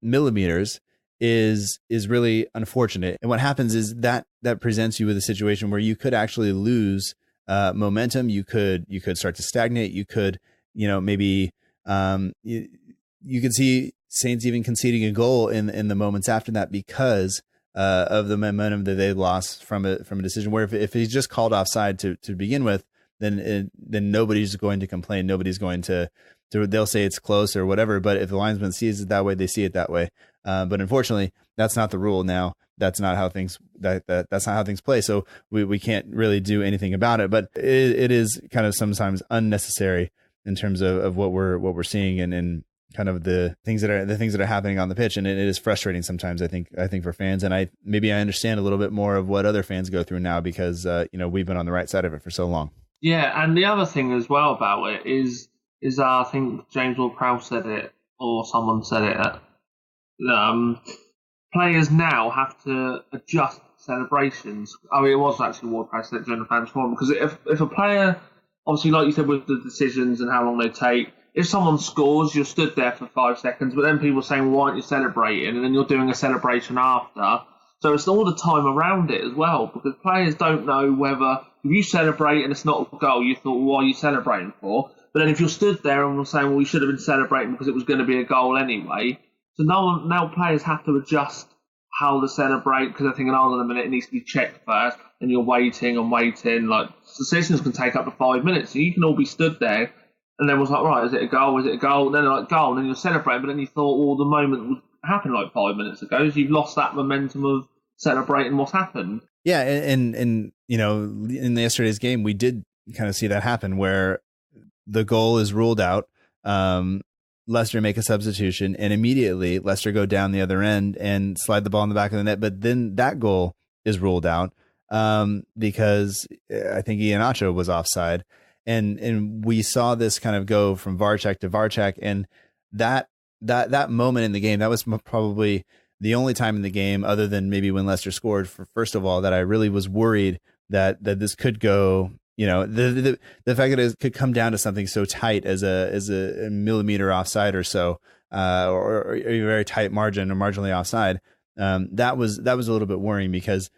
millimeters is really unfortunate. And what happens is that presents you with a situation where you could actually lose momentum. You could start to stagnate. You could maybe you could see Saints even conceding a goal in the moments after that because of the momentum that they lost from a decision where if he's just called offside to begin with, then nobody's going to complain. Nobody's going to they'll say it's close or whatever. But if the linesman sees it that way, they see it that way. But unfortunately, that's not the rule now. That's not how things that's not how things play. So we can't really do anything about it. But it is kind of sometimes unnecessary in terms of what we're seeing and kind of the things that are happening on the pitch, and it is frustrating sometimes. I think for fans, and I understand a little bit more of what other fans go through now because we've been on the right side of it for so long. Yeah, and the other thing as well about it is I think James Ward-Prowse said it, or someone said it. Players now have to adjust celebrations. I mean, it was actually Ward-Prowse said it during the fans forum, because if a player, obviously, like you said, with the decisions and how long they take, if someone scores, you're stood there for 5 seconds, but then people are saying, why aren't you celebrating? And then you're doing a celebration after. So it's all the time around it as well, because players don't know whether, if you celebrate and it's not a goal, you thought, well, what are you celebrating for? But then if you're stood there and we're saying, well, we should have been celebrating because it was going to be a goal anyway. So now players have to adjust how to celebrate, because they're thinking, hold on a minute, it needs to be checked first, and you're waiting and waiting. Like, decisions can take up to 5 minutes, so you can all be stood there. And then was like, right, is it a goal? Is it a goal? And then they're like, goal. And then you're celebrating. But then you thought, well, the moment happened like 5 minutes ago. So you've lost that momentum of celebrating what's happened. Yeah. And in yesterday's game, we did kind of see that happen where the goal is ruled out. Leicester make a substitution, and immediately Leicester go down the other end and slide the ball in the back of the net. But then that goal is ruled out because I think Iheanacho was offside. And we saw this kind of go from VAR check to VAR check, and that moment in the game, that was probably the only time in the game, other than maybe when Leicester scored, first of all, that I really was worried that this could go. The fact that it could come down to something so tight as a millimeter offside or so, or a very tight margin or marginally offside. That was a little bit worrying because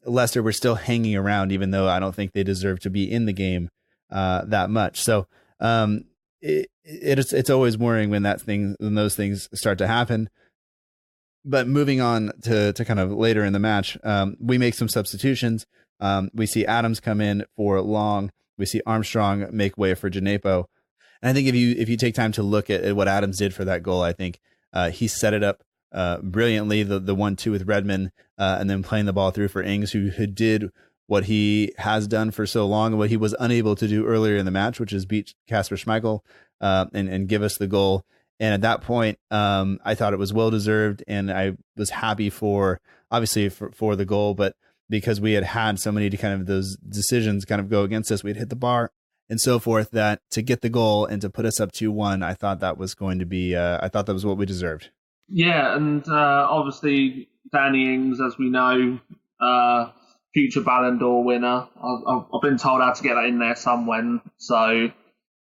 Leicester were still hanging around, even though I don't think they deserve to be in the game that much. So it's always worrying when those things start to happen. But moving on to kind of later in the match, we make some substitutions. We see Adams come in for Long. We see Armstrong make way for Djenepo. And I think if you take time to look at what Adams did for that goal, I think he set it up brilliantly, the 1-2 with Redmond, and then playing the ball through for Ings, who did what he has done for so long and what he was unable to do earlier in the match, which is beat Kasper Schmeichel and give us the goal. And at that point, I thought it was well-deserved, and I was happy for the goal, but because we had so many kind of those decisions kind of go against us, we'd hit the bar and so forth, that to get the goal and to put us up 2-1, I thought that was going to be, I thought that was what we deserved. Yeah, and obviously Danny Ings, as we know, future Ballon d'Or winner. I've been told how to get that in there somewhere. So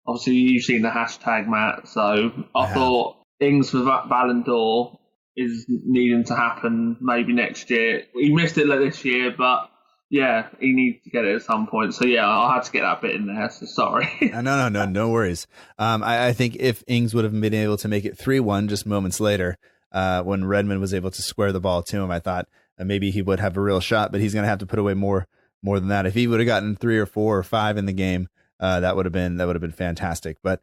obviously you've seen the hashtag, Matt. So I thought Ings for that Ballon d'Or is needing to happen maybe next year. He missed it this year, but yeah, he needs to get it at some point. So yeah, I had to get that bit in there. So sorry. No worries. I think if Ings would have been able to make it 3-1 just moments later, when Redmond was able to square the ball to him, I thought maybe he would have a real shot, but he's going to have to put away more than that. If he would have gotten 3 or 4 or 5 in the game, that would have been fantastic. But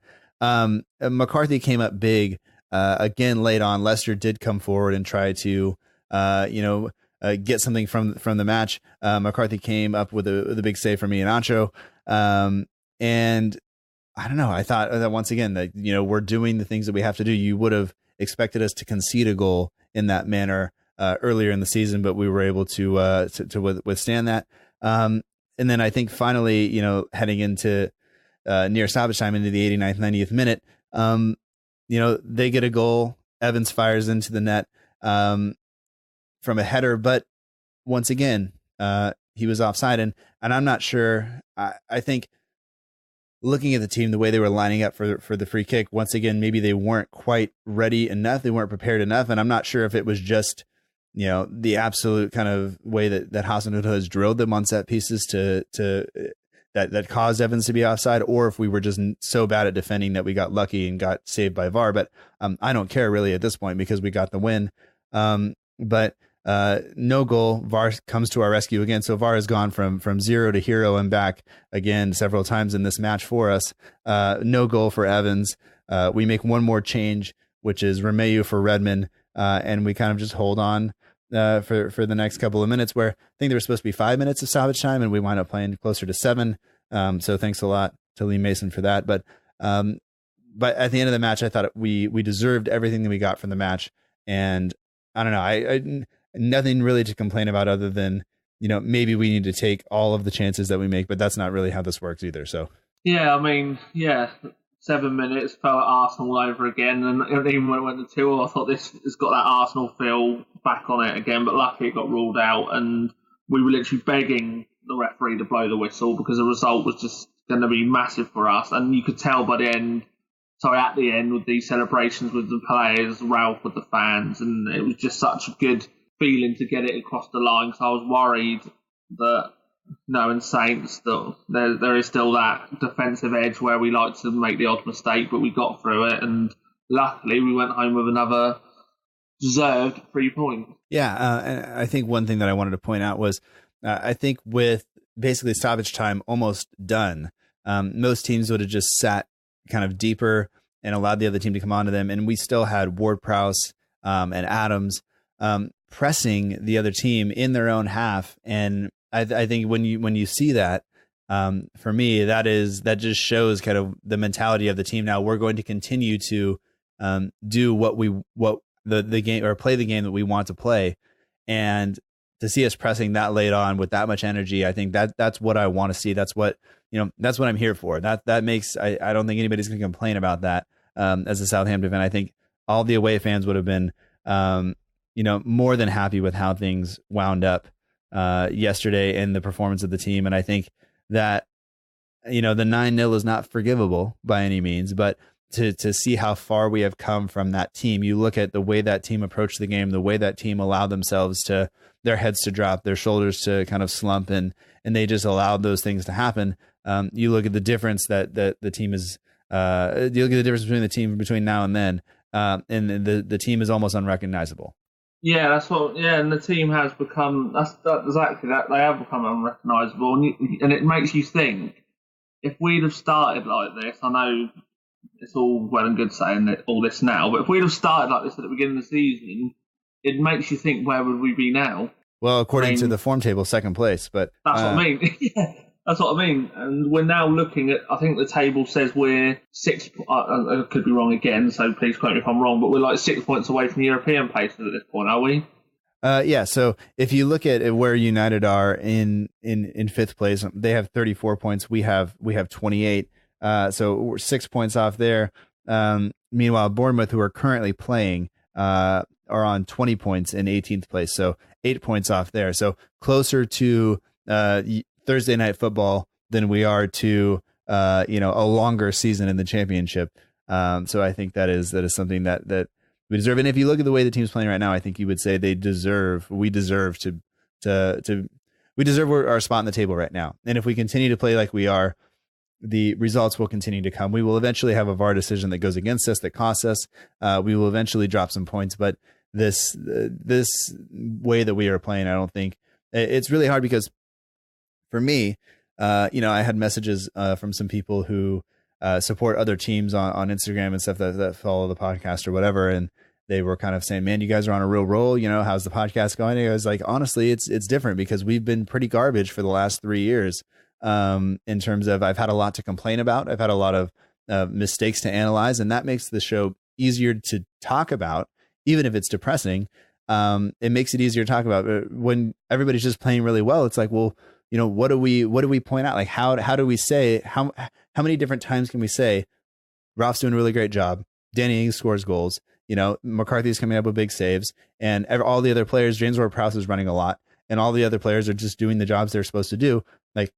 McCarthy came up big again late on. Leicester did come forward and try to get something from the match. McCarthy came up with a big save from Iheanacho, and I don't know. I thought that once again that we're doing the things that we have to do. You would have expected us to concede a goal in that manner earlier in the season, but we were able to withstand that. And then I think finally, heading into near stoppage time into the 89th, 90th minute, they get a goal. Evans fires into the net from a header, but once again, he was offside. And I'm not sure. I think looking at the team, the way they were lining up for the free kick, once again, maybe they weren't quite ready enough. They weren't prepared enough. And I'm not sure if it was just, the absolute kind of way that Hasenhüttl has drilled them on set pieces that caused Evans to be offside, or if we were just so bad at defending that we got lucky and got saved by VAR. But I don't care really at this point because we got the win. But no goal. VAR comes to our rescue again. So VAR has gone from 0 to hero and back again several times in this match for us. No goal for Evans. We make one more change, which is Romeu for Redmond, and we kind of just hold on for the next couple of minutes, where I think there was supposed to be 5 minutes of stoppage time, and we wind up playing closer to 7. So thanks a lot to Lee Mason for that. But at the end of the match, I thought we deserved everything that we got from the match, and I don't know. I nothing really to complain about other than, maybe we need to take all of the chances that we make, but that's not really how this works either. So yeah, 7 minutes felt like Arsenal all over again, and even when it went to 2, I thought this has got that Arsenal feel back on it again, but luckily it got ruled out, and we were literally begging the referee to blow the whistle because the result was just going to be massive for us, and you could tell at the end with these celebrations with the players, Ralph with the fans, and it was just such a good feeling to get it across the line, because I was worried that knowing Saints that there is still that defensive edge where we like to make the odd mistake, but we got through it, and luckily we went home with another deserved 3 points. Yeah, and I think one thing that I wanted to point out was I think with basically stoppage time almost done, most teams would have just sat kind of deeper and allowed the other team to come onto them, and we still had Ward-Prowse and Adams pressing the other team in their own half. And I think when you see that, for me, that just shows kind of the mentality of the team. Now we're going to continue to do what the game, or play the game that we want to play, and to see us pressing that late on with that much energy, I think that's what I want to see. That's what I'm here for. That makes I don't think anybody's going to complain about that as a Southampton fan. I think all the away fans would have been more than happy with how things wound up yesterday and the performance of the team. And I think that, the 9-0 is not forgivable by any means, but to see how far we have come from that team, you look at the way that team approached the game, the way that team allowed themselves to their heads to drop, their shoulders to kind of slump, and they just allowed those things to happen. You look at the difference that the team is, you look at the difference between the team between now and then, and the team is almost unrecognizable. Yeah, that's what. Yeah, and the team has become. That's exactly that. They have become unrecognisable, and it makes you think. If we'd have started like this, I know it's all well and good saying all this now, but if we'd have started like this at the beginning of the season, it makes you think, where would we be now? Well, according to the form table, second place, but that's what I mean. Yeah. That's what I mean. And we're now looking at, I think the table says we're 6, I could be wrong again, so please quote me if I'm wrong, but we're like 6 points away from European places at this point, are we? Yeah, so if you look at where United are in 5th place, they have 34 points. We have 28. So we're 6 points off there. Meanwhile, Bournemouth, who are currently playing, are on 20 points in 18th place. So 8 points off there. So closer to Thursday night football than we are to a longer season in the championship. So I think that is something that we deserve. And if you look at the way the team's playing right now, I think you would say we deserve our spot in the table right now. And if we continue to play like we are, the results will continue to come. We will eventually have a VAR decision that goes against us, that costs us. We will eventually drop some points, but this way that we are playing, I don't think it's really hard, because for me, I had messages from some people who support other teams on Instagram and stuff that follow the podcast or whatever, and they were kind of saying, "Man, you guys are on a real roll. How's the podcast going?" And I was like, honestly, it's different, because we've been pretty garbage for the last 3 years. In terms of, I've had a lot to complain about. I've had a lot of mistakes to analyze, and that makes the show easier to talk about, even if it's depressing. It makes it easier to talk about. When everybody's just playing really well, it's like, well, what do we point out? Like, how do we say, how many different times can we say Ralph's doing a really great job, Danny Ings scores goals, McCarthy's coming up with big saves, and all the other players, James Ward-Prowse is running a lot, and all the other players are just doing the jobs they're supposed to do. Like,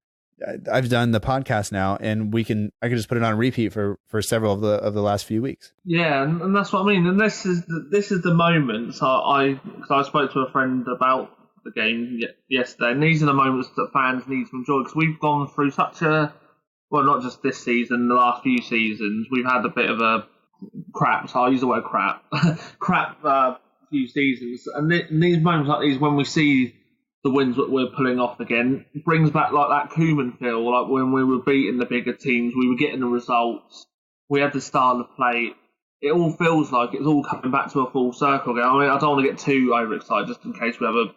I've done the podcast now, and I can just put it on repeat for several of the last few weeks. Yeah, and that's what I mean. And this is the moment. So I spoke to a friend about the game yesterday, and these are the moments that fans need to enjoy, because we've gone through such a, well, not just this season, the last few seasons, we've had a bit of a crap. So I use the word crap, few seasons, and these moments like these, when we see the wins that we're pulling off again, brings back like that Koeman feel, like when we were beating the bigger teams, we were getting the results, we had the style of play. It all feels like it's all coming back to a full circle again. I mean, I don't want to get too overexcited, just in case we have a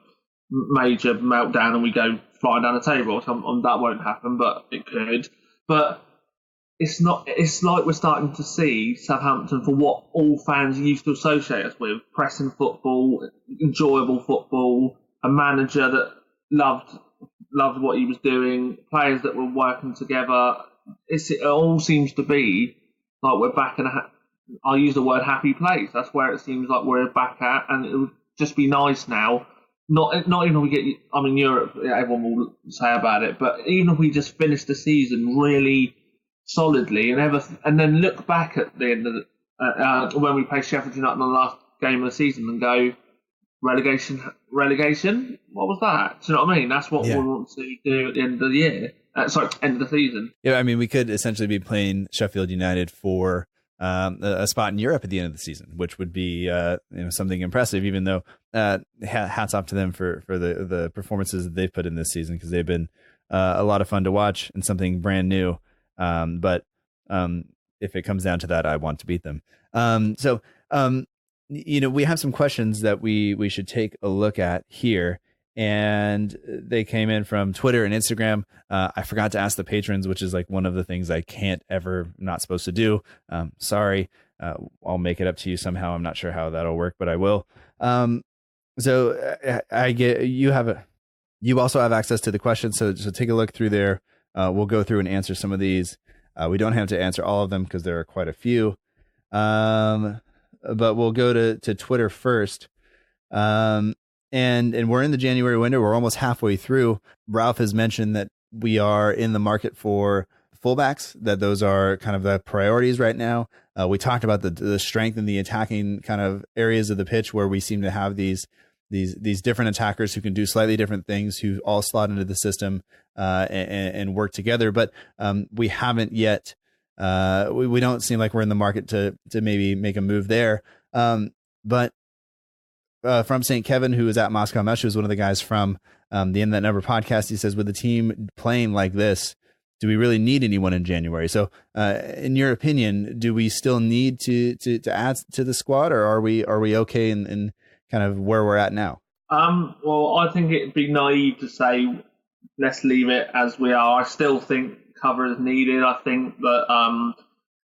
major meltdown and we go flying down the table. That won't happen, but it could. But it's like we're starting to see Southampton for what all fans used to associate us with: pressing football, enjoyable football, a manager that loved what he was doing, players that were working together. It all seems to be like we're back in I'll use the word happy place. That's where it seems like we're back at, and it would just be nice now. Not even if we get, I mean, Europe, everyone will say about it, but even if we just finish the season really solidly and then look back at the end of when we play Sheffield United in the last game of the season and go, relegation, what was that? Do you know what I mean? That's what we want to do at the end of the year. End of the season. Yeah, I mean, we could essentially be playing Sheffield United for a spot in Europe at the end of the season, which would be something impressive, even though hats off to them for the performances that they've put in this season, because they've been a lot of fun to watch and something brand new. But if it comes down to that, I want to beat them. We have some questions that we should take a look at here, and they came in from Twitter and Instagram. I forgot to ask the patrons, which is like one of the things I not supposed to do. Sorry. I'll make it up to you somehow. I'm not sure how that'll work, but I will. So I get, you also have access to the questions. So take a look through there. We'll go through and answer some of these. We don't have to answer all of them because there are quite a few. But we'll go to Twitter first. And we're in the January window. We're almost halfway through. Ralph has mentioned that we are in the market for fullbacks, that those are kind of the priorities right now. We talked about the strength in the attacking kind of areas of the pitch, where we seem to have these different attackers who can do slightly different things, who all slot into the system and work together. But we haven't yet. We don't seem like we're in the market to maybe make a move there. But from St. Kevin, who is at Moscow Mesh, who's one of the guys from the In That Number podcast, he says, with the team playing like this, do we really need anyone in January? So in your opinion, do we still need to add to the squad, or are we okay in kind of where we're at now? Well, I think it'd be naive to say let's leave it as we are. I still think cover is needed. I think that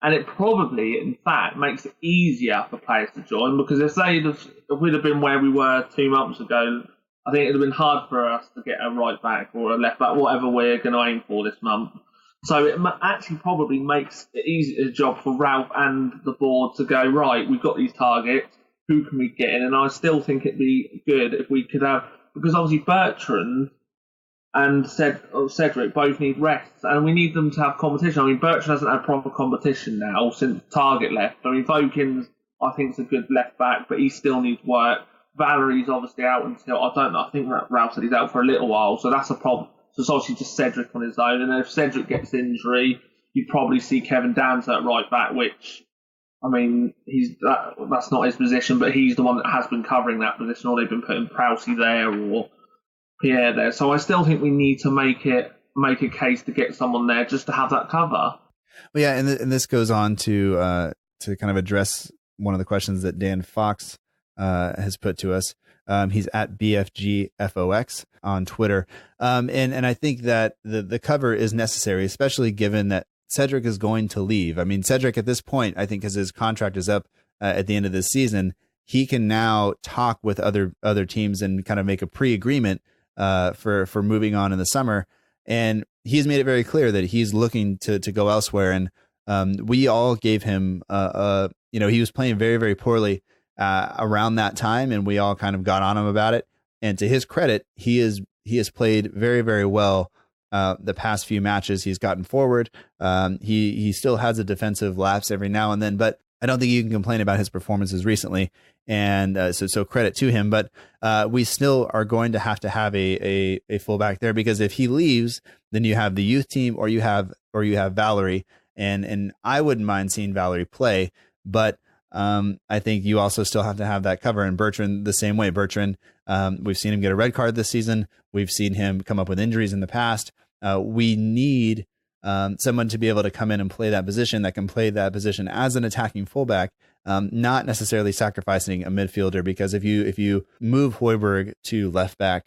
and it probably, in fact, makes it easier for players to join, because if we'd have been where we were 2 months ago, I think it'd have been hard for us to get a right back or a left back, whatever we're going to aim for this month. So it actually probably makes it easier a job for Ralph and the board to go, right, we've got these targets, who can we get in? And I still think it'd be good if we could have, because obviously Bertrand and Cedric both need rests, and we need them to have competition. I mean, Bertrand hasn't had proper competition now since Target left. I mean, Vokins, I think, is a good left back, but he still needs work. Valerie's obviously out until, I don't know, I think Ralph said he's out for a little while, so that's a problem. So it's obviously just Cedric on his own, and then if Cedric gets injury, you'd probably see Kevin Downs at right back, which, I mean, that's not his position, but he's the one that has been covering that position, or they've been putting Prowsey there or Pierre there. So I still think we need to make a case to get someone there just to have that cover. Well, yeah, and this goes on to kind of address one of the questions that Dan Fox has put to us. He's at BFGFOX on Twitter. And I think that the cover is necessary, especially given that Cedric is going to leave. I mean, Cedric at this point, I think because his contract is up at the end of this season, he can now talk with other teams and kind of make a pre-agreement for moving on in the summer. And he's made it very clear that he's looking to go elsewhere. And we all gave him, he was playing very, very poorly around that time, and we all kind of got on him about it. And to his credit, he has played very, very well the past few matches. He's gotten forward. He still has a defensive lapse every now and then, but I don't think you can complain about his performances recently. And so credit to him. But we still are going to have a fullback there, because if he leaves, then you have the youth team, or you have Valerie. And I wouldn't mind seeing Valerie play, but I think you also still have to have that cover. And Bertrand the same way. Bertrand, we've seen him get a red card this season. We've seen him come up with injuries in the past. We need someone to be able to come in and play that position, that can play that position as an attacking fullback, not necessarily sacrificing a midfielder, because if you move Højbjerg to left back,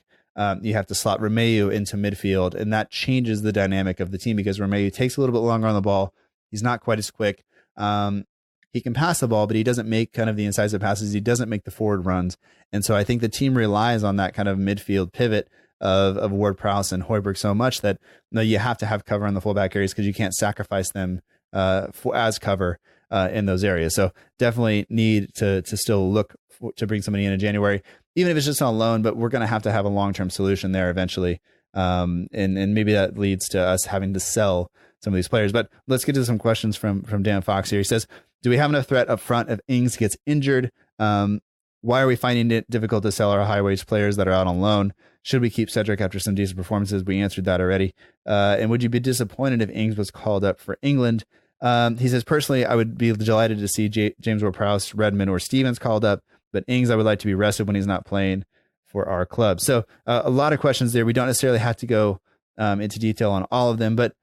you have to slot Romeu into midfield, and that changes the dynamic of the team, because Romeu takes a little bit longer on the ball. He's not quite as quick. He can pass the ball, but he doesn't make kind of the incisive passes. He doesn't make the forward runs. And so I think the team relies on that kind of midfield pivot of Ward-Prowse and Højbjerg so much that you have to have cover on the fullback areas, because you can't sacrifice them as cover in those areas. So definitely need to still look to bring somebody in January, even if it's just on loan, but we're going to have a long-term solution there eventually. And maybe that leads to us having to sell some of these players. But let's get to some questions from Dan Fox here. He says, do we have enough threat up front if Ings gets injured? Why are we finding it difficult to sell our high-wage players that are out on loan? Should we keep Cedric after some decent performances? We answered that already. And would you be disappointed if Ings was called up for England? He says, personally, I would be delighted to see James Ward-Prowse, Redmond, or Stevens called up, but Ings, I would like to be rested when he's not playing for our club. So a lot of questions there. We don't necessarily have to go into detail on all of them, but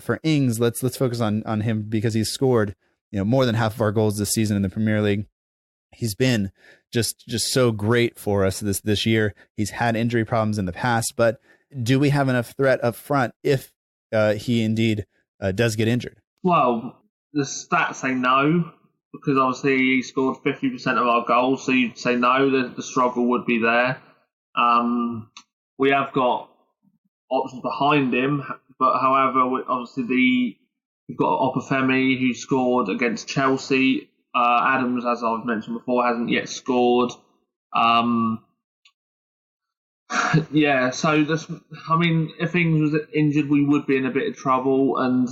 for Ings, let's focus on him, because he's scored more than half of our goals this season in the Premier League. He's been just so great for us this year. He's had injury problems in the past, but do we have enough threat up front if he indeed does get injured? Well, the stats say no, because obviously he scored 50% of our goals, so you'd say no, the struggle would be there. We have got options behind him, but however, obviously we've got Obafemi, who scored against Chelsea. Adams, as I've mentioned before, hasn't yet scored. Yeah, so if Ings was injured, we would be in a bit of trouble, and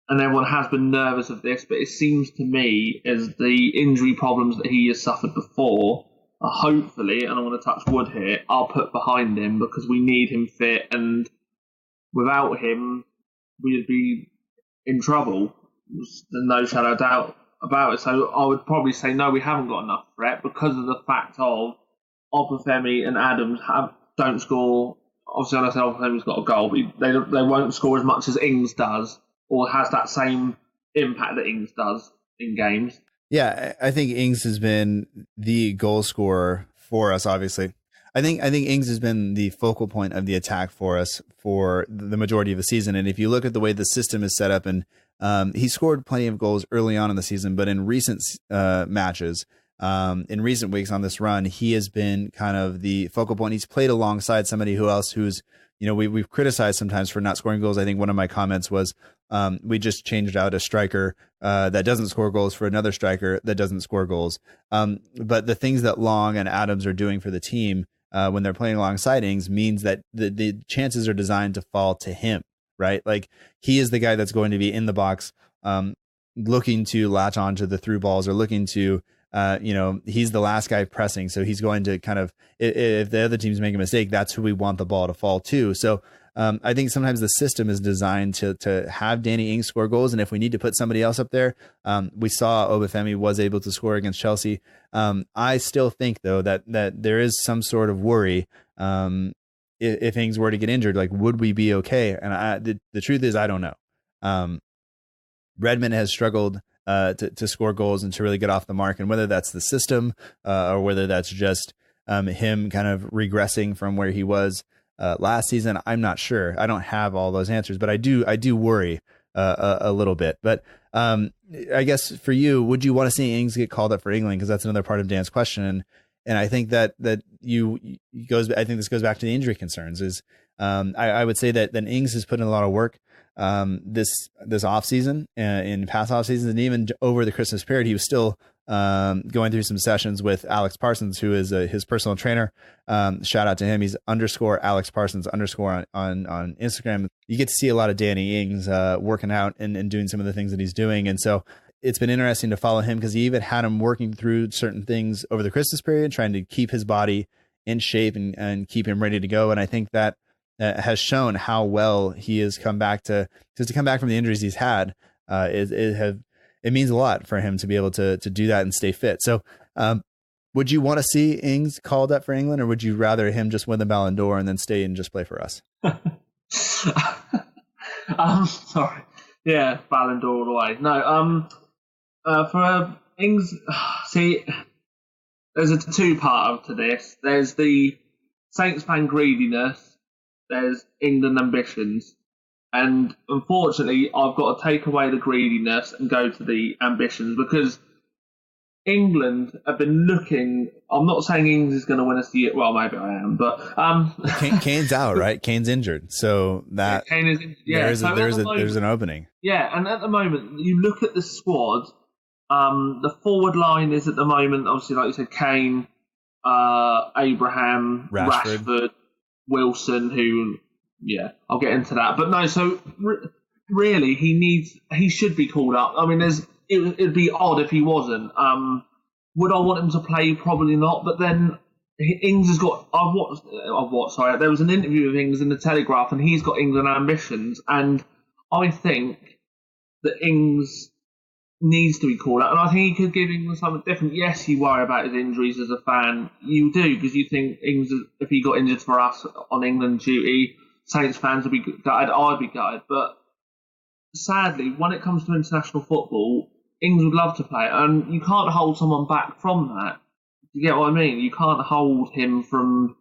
everyone has been nervous of this, but it seems to me as the injury problems that he has suffered before are hopefully, and I'm going to touch wood here, are put behind him, because we need him fit, and without him, we'd be in trouble. There's no shadow of doubt about it. So I would probably say no, we haven't got enough threat, because of the fact of Obafemi and Adams don't score. Obviously, I said Obafemi's got a goal, but they won't score as much as Ings does, or has that same impact that Ings does in games. Yeah, I think Ings has been the goal scorer for us, obviously. I think Ings has been the focal point of the attack for us for the majority of the season. And if you look at the way the system is set up, and he scored plenty of goals early on in the season, but in recent matches, in recent weeks on this run, he has been kind of the focal point. He's played alongside somebody who's, we've criticized sometimes for not scoring goals. I think one of my comments was we just changed out a striker that doesn't score goals for another striker that doesn't score goals. But the things that Long and Adams are doing for the team when they're playing alongside Ings means that the chances are designed to fall to him, right? Like, he is the guy that's going to be in the box looking to latch onto the through balls, or looking to, he's the last guy pressing. So he's going to kind of, if the other teams make a mistake, that's who we want the ball to fall to. So I think sometimes the system is designed to have Danny Ings score goals. And if we need to put somebody else up there, we saw Obafemi was able to score against Chelsea. I still think, though, that there is some sort of worry if Ings were to get injured. Like, would we be okay? And the truth is, I don't know. Redmond has struggled to score goals and to really get off the mark, and whether that's the system or whether that's just him kind of regressing from where he was last season, I'm not sure. I don't have all those answers, but I do worry a little bit. But I guess for you, would you want to see Ings get called up for England? Because that's another part of Dan's question. And I think I think this goes back to the injury concerns. I would say that Ings has put in a lot of work this off season, in past off seasons, and even over the Christmas period, he was still going through some sessions with Alex Parsons, who is his personal trainer. Shout out to him. He's _Alex Parsons _ on Instagram. You get to see a lot of Danny Ings working out and doing some of the things that he's doing. And so it's been interesting to follow him, because he even had him working through certain things over the Christmas period, trying to keep his body in shape and keep him ready to go. And I think that has shown how well he has come back to come back from the injuries he's had. It means a lot for him to be able to do that and stay fit. So would you want to see Ings called up for England, or would you rather him just win the Ballon d'Or and then stay and just play for us? Sorry. Yeah, Ballon d'Or all the way. No, for Ings, see, there's a two-part to this. There's the Saints fan greediness. There's England ambitions. And unfortunately, I've got to take away the greediness and go to the ambitions, because England have been looking. I'm not saying Ings is going to win us the year. Well, maybe I am, but Kane's out, right? Kane's injured, so that Kane is injured. Yeah, there's an opening. Yeah, and at the moment, you look at the squad. The forward line is at the moment, obviously, like you said, Kane, Abraham, Rashford, Wilson, who. Yeah, I'll get into that. But no, so really, he should be called up. I mean, it'd be odd if he wasn't. Would I want him to play? Probably not. But then Ings has got. There was an interview with Ings in the Telegraph, and he's got England ambitions. And I think that Ings needs to be called up. And I think he could give England something different. Yes, you worry about his injuries as a fan. You do, because you think Ings, if he got injured for us on England duty, Saints fans would be gutted, I'd be gutted. But sadly, when it comes to international football, Ings would love to play, and you can't hold someone back from that. Do you get what I mean? You can't hold him from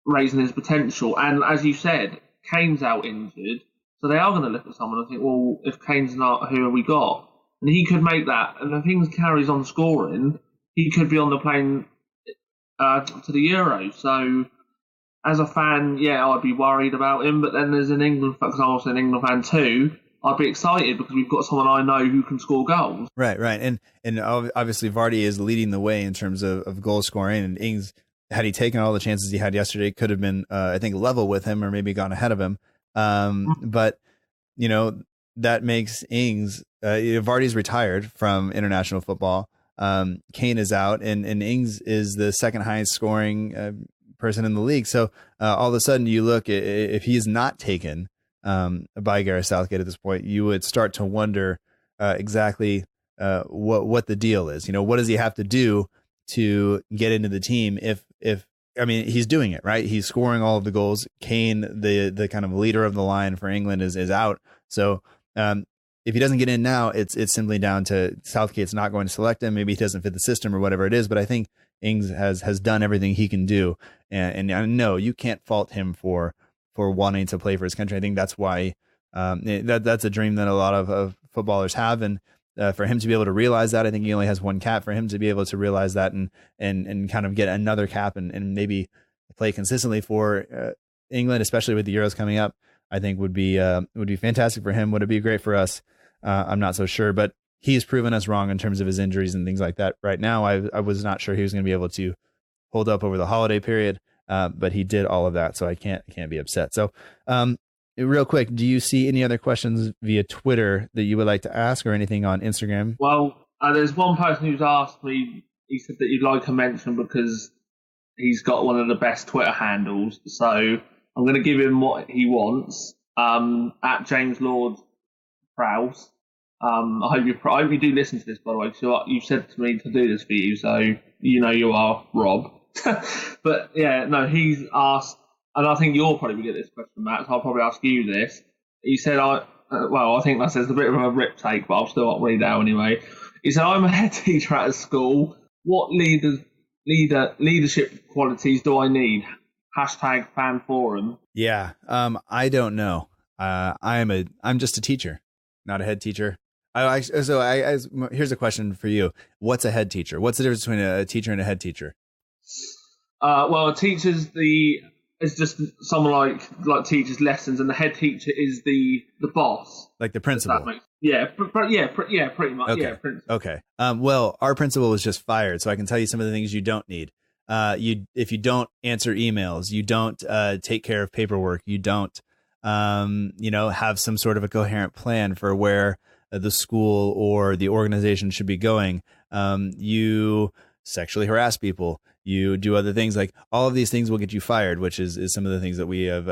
raising his potential. And as you said, Kane's out injured, so they are going to look at someone and think, well, if Kane's not, who have we got? And he could make that. And if Ings carries on scoring, he could be on the plane to the Euros. So as a fan, yeah, I'd be worried about him. But then there's an England fan, because I'm also an England fan too. I'd be excited because we've got someone I know who can score goals. Right. And obviously Vardy is leading the way in terms of goal scoring. And Ings, had he taken all the chances he had yesterday, could have been, I think, level with him or maybe gone ahead of him. But, that makes Ings, Vardy's retired from international football. Kane is out, and Ings is the second highest scoring person in the league. So all of a sudden you look, if he is not taken by Gareth Southgate at this point, you would start to wonder exactly what the deal is. What does he have to do to get into the team? I mean, he's doing it, right? He's scoring all of the goals. Kane, the kind of leader of the line for England, is out. So if he doesn't get in now, it's simply down to Southgate's not going to select him. Maybe he doesn't fit the system or whatever it is. But I think Ings has done everything he can do, and I know you can't fault him for wanting to play for his country. I think that's why that's a dream that a lot of footballers have, and for him to be able to realize that, I think he only has one cap. For him to be able to realize that and kind of get another cap and maybe play consistently for England, especially with the Euros coming up, I think would be fantastic for him. Would it be great for us? I'm not so sure, but he's proven us wrong in terms of his injuries and things like that. Right now, I was not sure he was going to be able to hold up over the holiday period, but he did all of that, so I can't be upset. So, real quick, do you see any other questions via Twitter that you would like to ask, or anything on Instagram? Well, there's one person who's asked me. He said that you'd like a mention because he's got one of the best Twitter handles. So I'm going to give him what he wants. At James Lord Prowse. I hope you do listen to this, by the way. So you said to me to do this for you, so you are Rob. But yeah, no, he's asked, and I think you'll probably get this question, Matt. So I'll probably ask you this. He said, I think that says a bit of a rip take, but I'll still read it out anyway. He said, I'm a head teacher at a school. What leadership qualities do I need? #fan forum. Yeah, I don't know. I'm just a teacher. not a head teacher. Here's a question for you. What's a head teacher? What's the difference between a teacher and a head teacher? Well, a teacher's is just someone like teaches lessons, and the head teacher is the boss, like the principal. Pretty much. Okay. Yeah, principal. Okay. Well, our principal was just fired, so I can tell you some of the things you don't need. If you don't answer emails, you don't take care of paperwork, you don't have some sort of a coherent plan for where the school or the organization should be going. You sexually harass people. You do other things, like all of these things will get you fired, which is some of the things that we have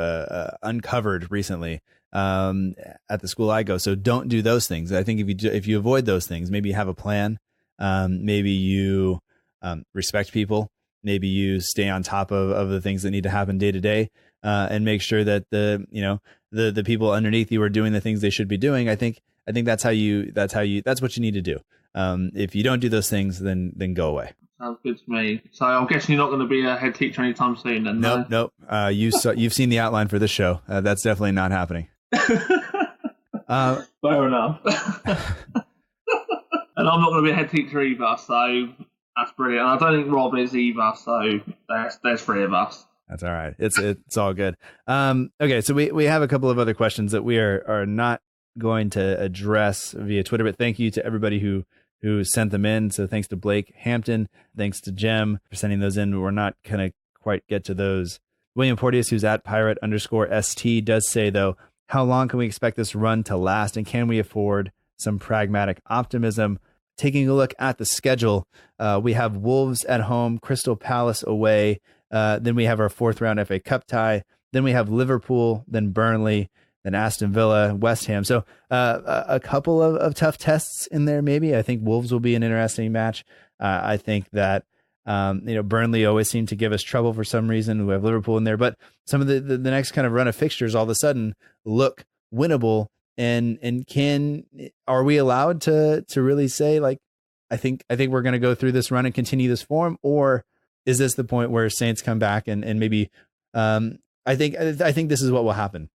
uncovered recently at the school I go. So don't do those things. I think if you avoid those things, maybe you have a plan. Maybe you respect people. Maybe you stay on top of the things that need to happen day to day, and make sure that the people underneath you are doing the things they should be doing. I think that's what you need to do. If you don't do those things, then go away. Sounds good to me. So I'm guessing you're not going to be a head teacher anytime soon, then? Nope. You've seen the outline for this show. That's definitely not happening. Fair enough. And I'm not going to be a head teacher either, so that's brilliant. And I don't think Rob is either, so there's three of us. That's all right. It's all good. Okay, so we have a couple of other questions that we are not going to address via Twitter, but thank you to everybody who sent them in. So thanks to Blake Hampton, thanks to Jem for sending those in. We're not going to quite get to those. William Porteous, who's at pirate_ST, does say, though, how long can we expect this run to last, and can we afford some pragmatic optimism? Taking a look at the schedule, we have Wolves at home, Crystal Palace away. Then we have our 4th round FA Cup tie. Then we have Liverpool, then Burnley, then Aston Villa, West Ham. So a couple of tough tests in there, maybe. I think Wolves will be an interesting match. I think that Burnley always seem to give us trouble for some reason. We have Liverpool in there, but some of the next kind of run of fixtures all of a sudden look winnable. And are we allowed to really say, like, I think we're going to go through this run and continue this form, or is this the point where Saints come back and maybe I think this is what will happen.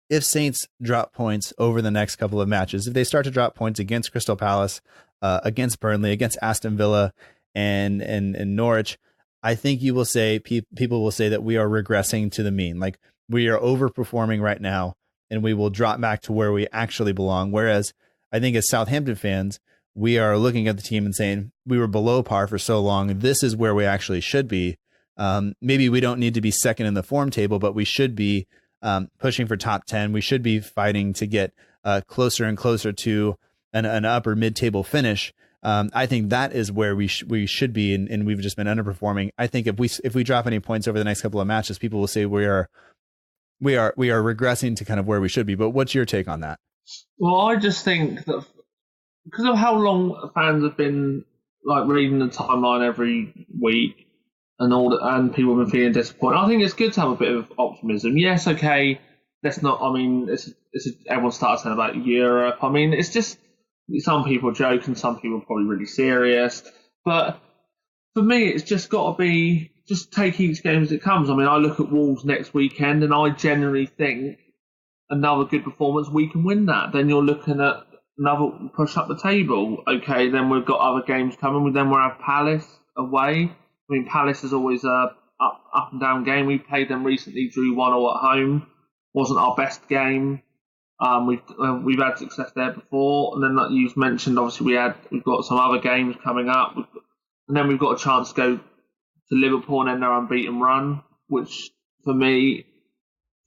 If Saints drop points over the next couple of matches, if they start to drop points against Crystal Palace, against Burnley, against Aston Villa, and Norwich, I think you will say people will say that we are regressing to the mean. Like, we are overperforming right now, and we will drop back to where we actually belong. Whereas I think as Southampton fans, we are looking at the team and saying we were below par for so long. This is where we actually should be. Maybe we don't need to be second in the form table, but we should be pushing for top 10. We should be fighting to get closer and closer to an upper mid-table finish. I think that is where we should be, and we've just been underperforming. I think if we drop any points over the next couple of matches, people will say we are regressing to kind of where we should be. But what's your take on that? Well, I just think that because of how long fans have been like reading the timeline every week, and people have been feeling disappointed, I think it's good to have a bit of optimism. Yes, okay, let's not. I mean, everyone started saying about Europe. I mean, it's just some people joking, some people probably really serious. But for me, it's just got to be just take each game as it comes. I mean, I look at Wolves next weekend, and I generally think another good performance, we can win that. Then you're looking at another push up the table. Okay, then we've got other games coming. Then we'll have Palace away. I mean, Palace is always a up and down game. We played them recently, drew 1-1 at home. Wasn't our best game. We've had success there before, and then like you've mentioned, obviously we've got some other games coming up, and then we've got a chance to go to Liverpool and end their unbeaten run, which for me,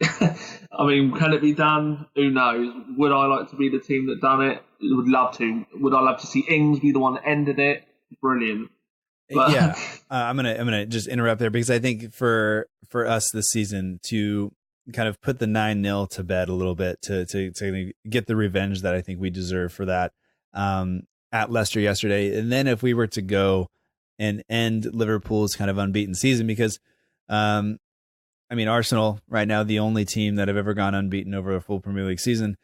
I mean, can it be done? Who knows? Would I like to be the team that done it? Would love to. Would I love to see Ings be the one that ended it? Brilliant. But yeah, I'm gonna just interrupt there, because I think for us this season to kind of put the 9-0 to bed a little bit, to get the revenge that I think we deserve for that at Leicester yesterday, and then if we were to go and end Liverpool's kind of unbeaten season, because I mean, Arsenal right now, the only team that have ever gone unbeaten over a full Premier League season.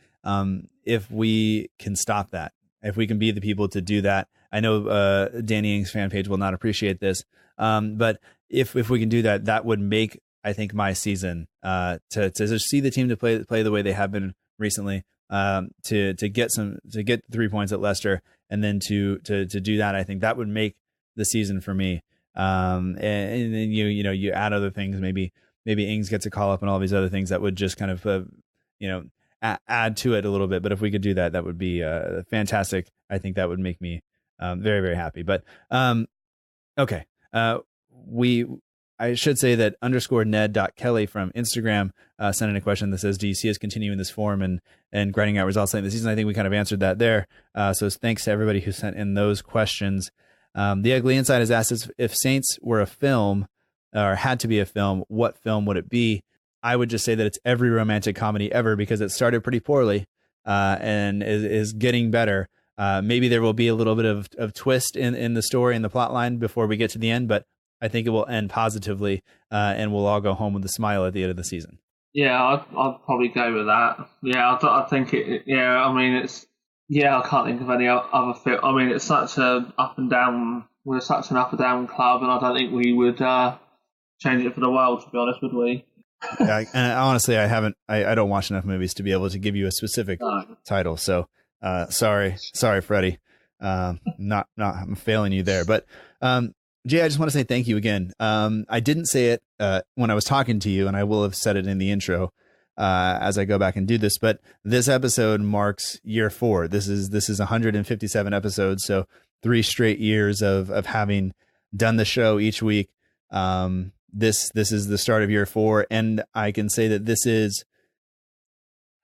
If we can stop that, if we can be the people to do that, I know Danny Ings fan page will not appreciate this, but if we can do that, that would make, I think, my season to see the team to play the way they have been recently to get 3 points at Leicester, and then to do that, I think that would make the season for me. And then you add other things, maybe Ings gets a call up and all these other things that would just kind of add to it a little bit. But if we could do that, that would be fantastic. I think that would make me very, very happy. But okay, I should say that _Ned.Kelly from Instagram sent in a question that says, do you see us continuing this form and grinding out results late in the season? I think we kind of answered that there. So thanks to everybody who sent in those questions. The Ugly Inside has asked if Saints were a film or had to be a film, what film would it be? I would just say that it's every romantic comedy ever, because it started pretty poorly and is getting better. Maybe there will be a little bit of twist in the story and the plot line before we get to the end, but I think it will end positively, and we'll all go home with a smile at the end of the season. Yeah, I'd probably go with that. Yeah, I think it. Yeah, I mean, it's. Yeah, I can't think of any other film. I mean, it's such a up and down. We're such an up and down club, and I don't think we would change it for the world. To be honest, would we? Yeah, and honestly, I don't watch enough movies to be able to give you a specific title. So, sorry, Freddie. I'm failing you there, but. Jay, I just want to say thank you again. I didn't say it when I was talking to you, and I will have said it in the intro as I go back and do this. But this episode marks year 4. This is 157 episodes, so 3 straight years of having done the show each week. This is the start of year 4, and I can say that this is.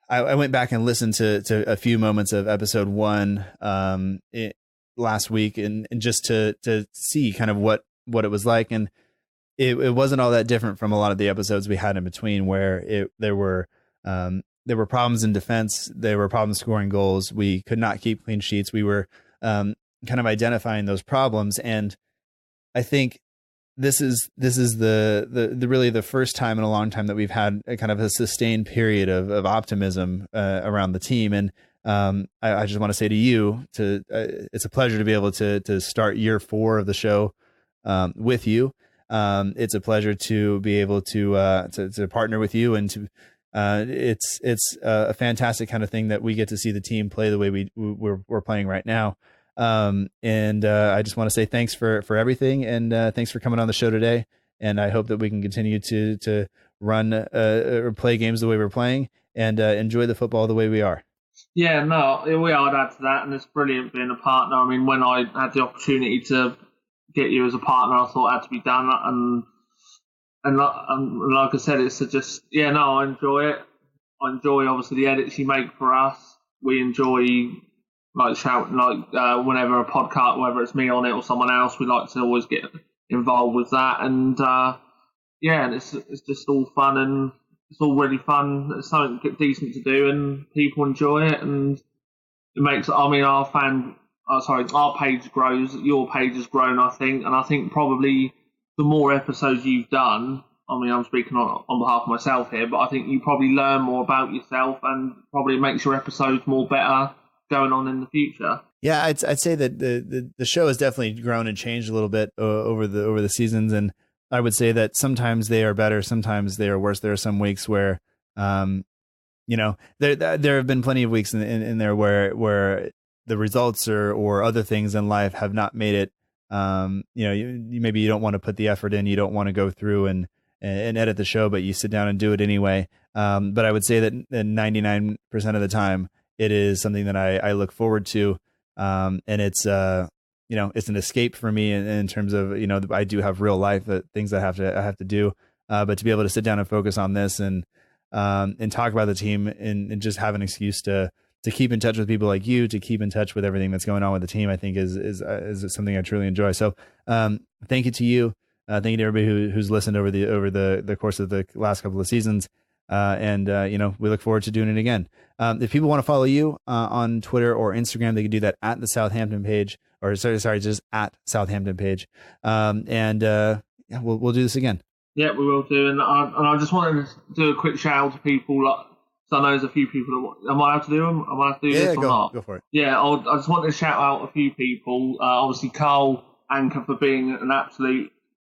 I went back and listened to a few moments of episode 1. Last week and just to see kind of what it was like, and it wasn't all that different from a lot of the episodes we had in between, where there were problems in defense, there were problems scoring goals, we could not keep clean sheets, we were kind of identifying those problems, and I think this is the really the first time in a long time that we've had a kind of a sustained period of optimism around the team. And I just want to say to you, it's a pleasure to be able to start year 4 of the show with you. It's a pleasure to be able to partner with you, and it's a fantastic kind of thing that we get to see the team play the way we're playing right now. And I just want to say thanks for everything, and thanks for coming on the show today. And I hope that we can continue to run or play games the way we're playing, and enjoy the football the way we are. Yeah, no, I'd add to that, and it's brilliant being a partner. I mean, when I had the opportunity to get you as a partner, I thought it had to be done, and like I said, it's just, I enjoy it. I enjoy, obviously, the edits you make for us. We enjoy, whenever a podcast, whether it's me on it or someone else, we like to always get involved with that, and and it's just all fun, and it's all really fun. It's something decent to do, and people enjoy it, and it makes. I mean, our page grows. Your page has grown, I think, and I think probably the more episodes you've done. I mean, I'm speaking on behalf of myself here, but I think you probably learn more about yourself, and probably makes your episodes more better going on in the future. Yeah, I'd say that the show has definitely grown and changed a little bit over the seasons, and I would say that sometimes they are better, sometimes they are worse. There are some weeks where, there have been plenty of weeks in there where the results or other things in life have not made it. Maybe you don't want to put the effort in, you don't want to go through and edit the show, but you sit down and do it anyway. But I would say that 99% of the time, it is something that I look forward to, and it's it's an escape for me in terms of, I do have real life things I have to do, but to be able to sit down and focus on this and talk about the team and just have an excuse to keep in touch with people like you, to keep in touch with everything that's going on with the team, I think is something I truly enjoy. So thank you to you, thank you to everybody who's listened over the course of the last couple of seasons. We look forward to doing it again. If people want to follow you on Twitter or Instagram, they can do that at the Southampton page, or just at Southampton page. We'll do this again. Yeah, we will do. And I just wanted to do a quick shout out to people. So I know there's a few people that am I allowed to do them? Am I allowed to do this or not? Go for it. Yeah, I just wanted to shout out a few people. Obviously, Carl Anker for being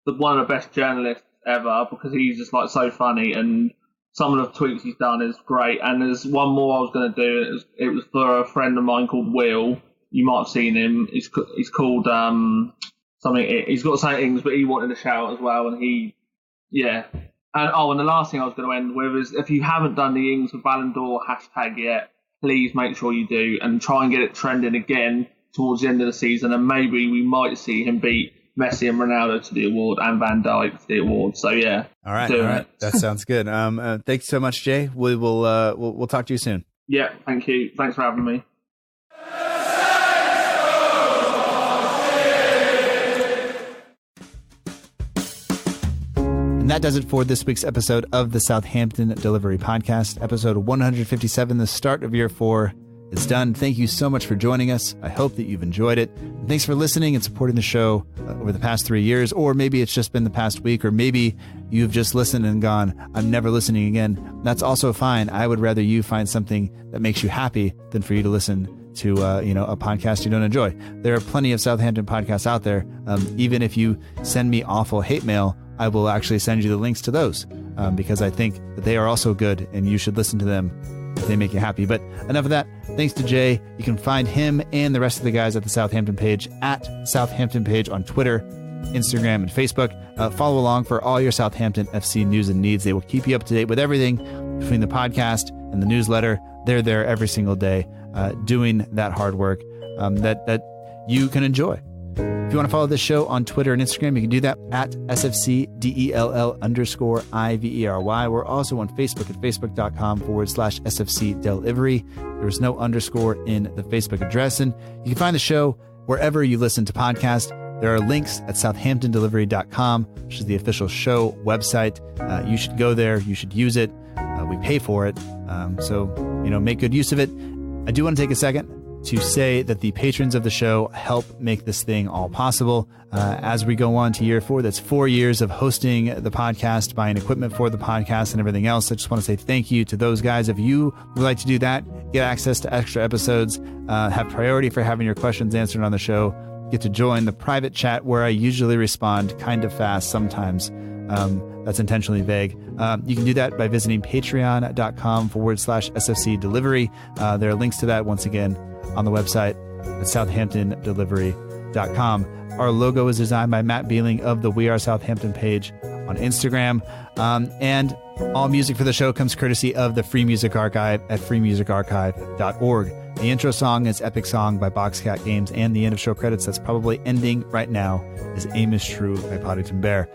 one of the best journalists ever, because he's just so funny, and some of the tweets he's done is great. And there's one more I was going to do. It was for a friend of mine called Will. You might have seen him. He's called something. He's got sayings, but he wanted to shout as well. And and the last thing I was going to end with is, if you haven't done the Ings for Ballon d'Or hashtag yet, please make sure you do, and try and get it trending again towards the end of the season. And maybe we might see him beat Messi and Ronaldo to the award, and Van Dijk to the award. So yeah. All right. That sounds good. Thanks so much, Jay. We'll talk to you soon. Yeah. Thank you. Thanks for having me. And that does it for this week's episode of the Southampton Delivery Podcast, episode 157, the start of year 4. It's done. Thank you so much for joining us. I hope that you've enjoyed it. And thanks for listening and supporting the show over the past 3 years, or maybe it's just been the past week, or maybe you've just listened and gone, I'm never listening again. That's also fine. I would rather you find something that makes you happy than for you to listen to a podcast you don't enjoy. There are plenty of Southampton podcasts out there. Even if you send me awful hate mail, I will actually send you the links to those because I think that they are also good and you should listen to them if they make you happy. But enough of that. Thanks to Jay. You can find him and the rest of the guys at the Southampton page at Southampton page on Twitter, Instagram, and Facebook. Follow along for all your Southampton FC news and needs. They will keep you up to date with everything between the podcast and the newsletter. They're there every single day doing that hard work that you can enjoy. If you want to follow this show on Twitter and Instagram, you can do that at SFCDELL_IVERY. We're also on Facebook at facebook.com/SFC Delivery. There's no underscore in the Facebook address. And you can find the show wherever you listen to podcasts. There are links at southamptondelivery.com, which is the official show website. You should go there. You should use it. We pay for it. So make good use of it. I do want to take a second to say that the patrons of the show help make this thing all possible. As we go on to year 4, that's 4 years of hosting the podcast, buying equipment for the podcast and everything else. I just want to say thank you to those guys. If you would like to do that, get access to extra episodes, have priority for having your questions answered on the show, get to join the private chat where I usually respond kind of fast sometimes. That's intentionally vague. You can do that by visiting patreon.com/SFC Delivery. There are links to that once again on the website at southamptondelivery.com. Our logo is designed by Matt Beeling of the We Are Southampton page on Instagram. And all music for the show comes courtesy of the Free Music Archive at freemusicarchive.org. The intro song is Epic Song by Boxcat Games, and the end of show credits that's probably ending right now is Aim is True by Poddington Bear.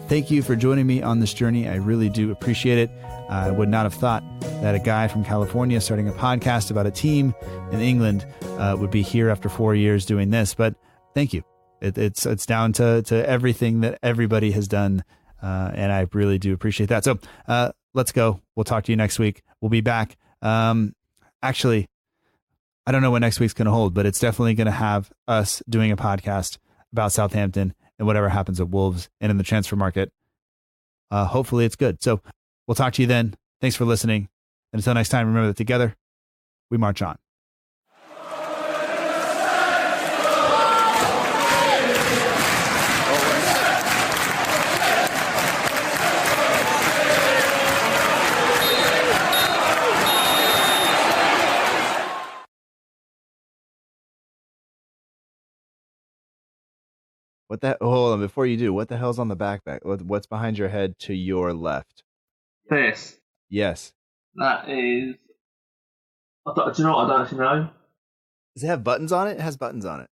Thank you for joining me on this journey. I really do appreciate it. I would not have thought that a guy from California starting a podcast about a team in England would be here after 4 years doing this, but thank you. It's down to everything that everybody has done, and I really do appreciate that. So let's go. We'll talk to you next week. We'll be back. Actually, I don't know what next week's going to hold, but it's definitely going to have us doing a podcast about Southampton and whatever happens at Wolves and in the transfer market. Hopefully it's good. So we'll talk to you then. Thanks for listening. And until next time, remember that together we march on. Hold on, before you do, what the hell's on the backpack? What's behind your head to your left? This. Yes. That is... Do you know what? I don't actually know. Does it have buttons on it? It has buttons on it.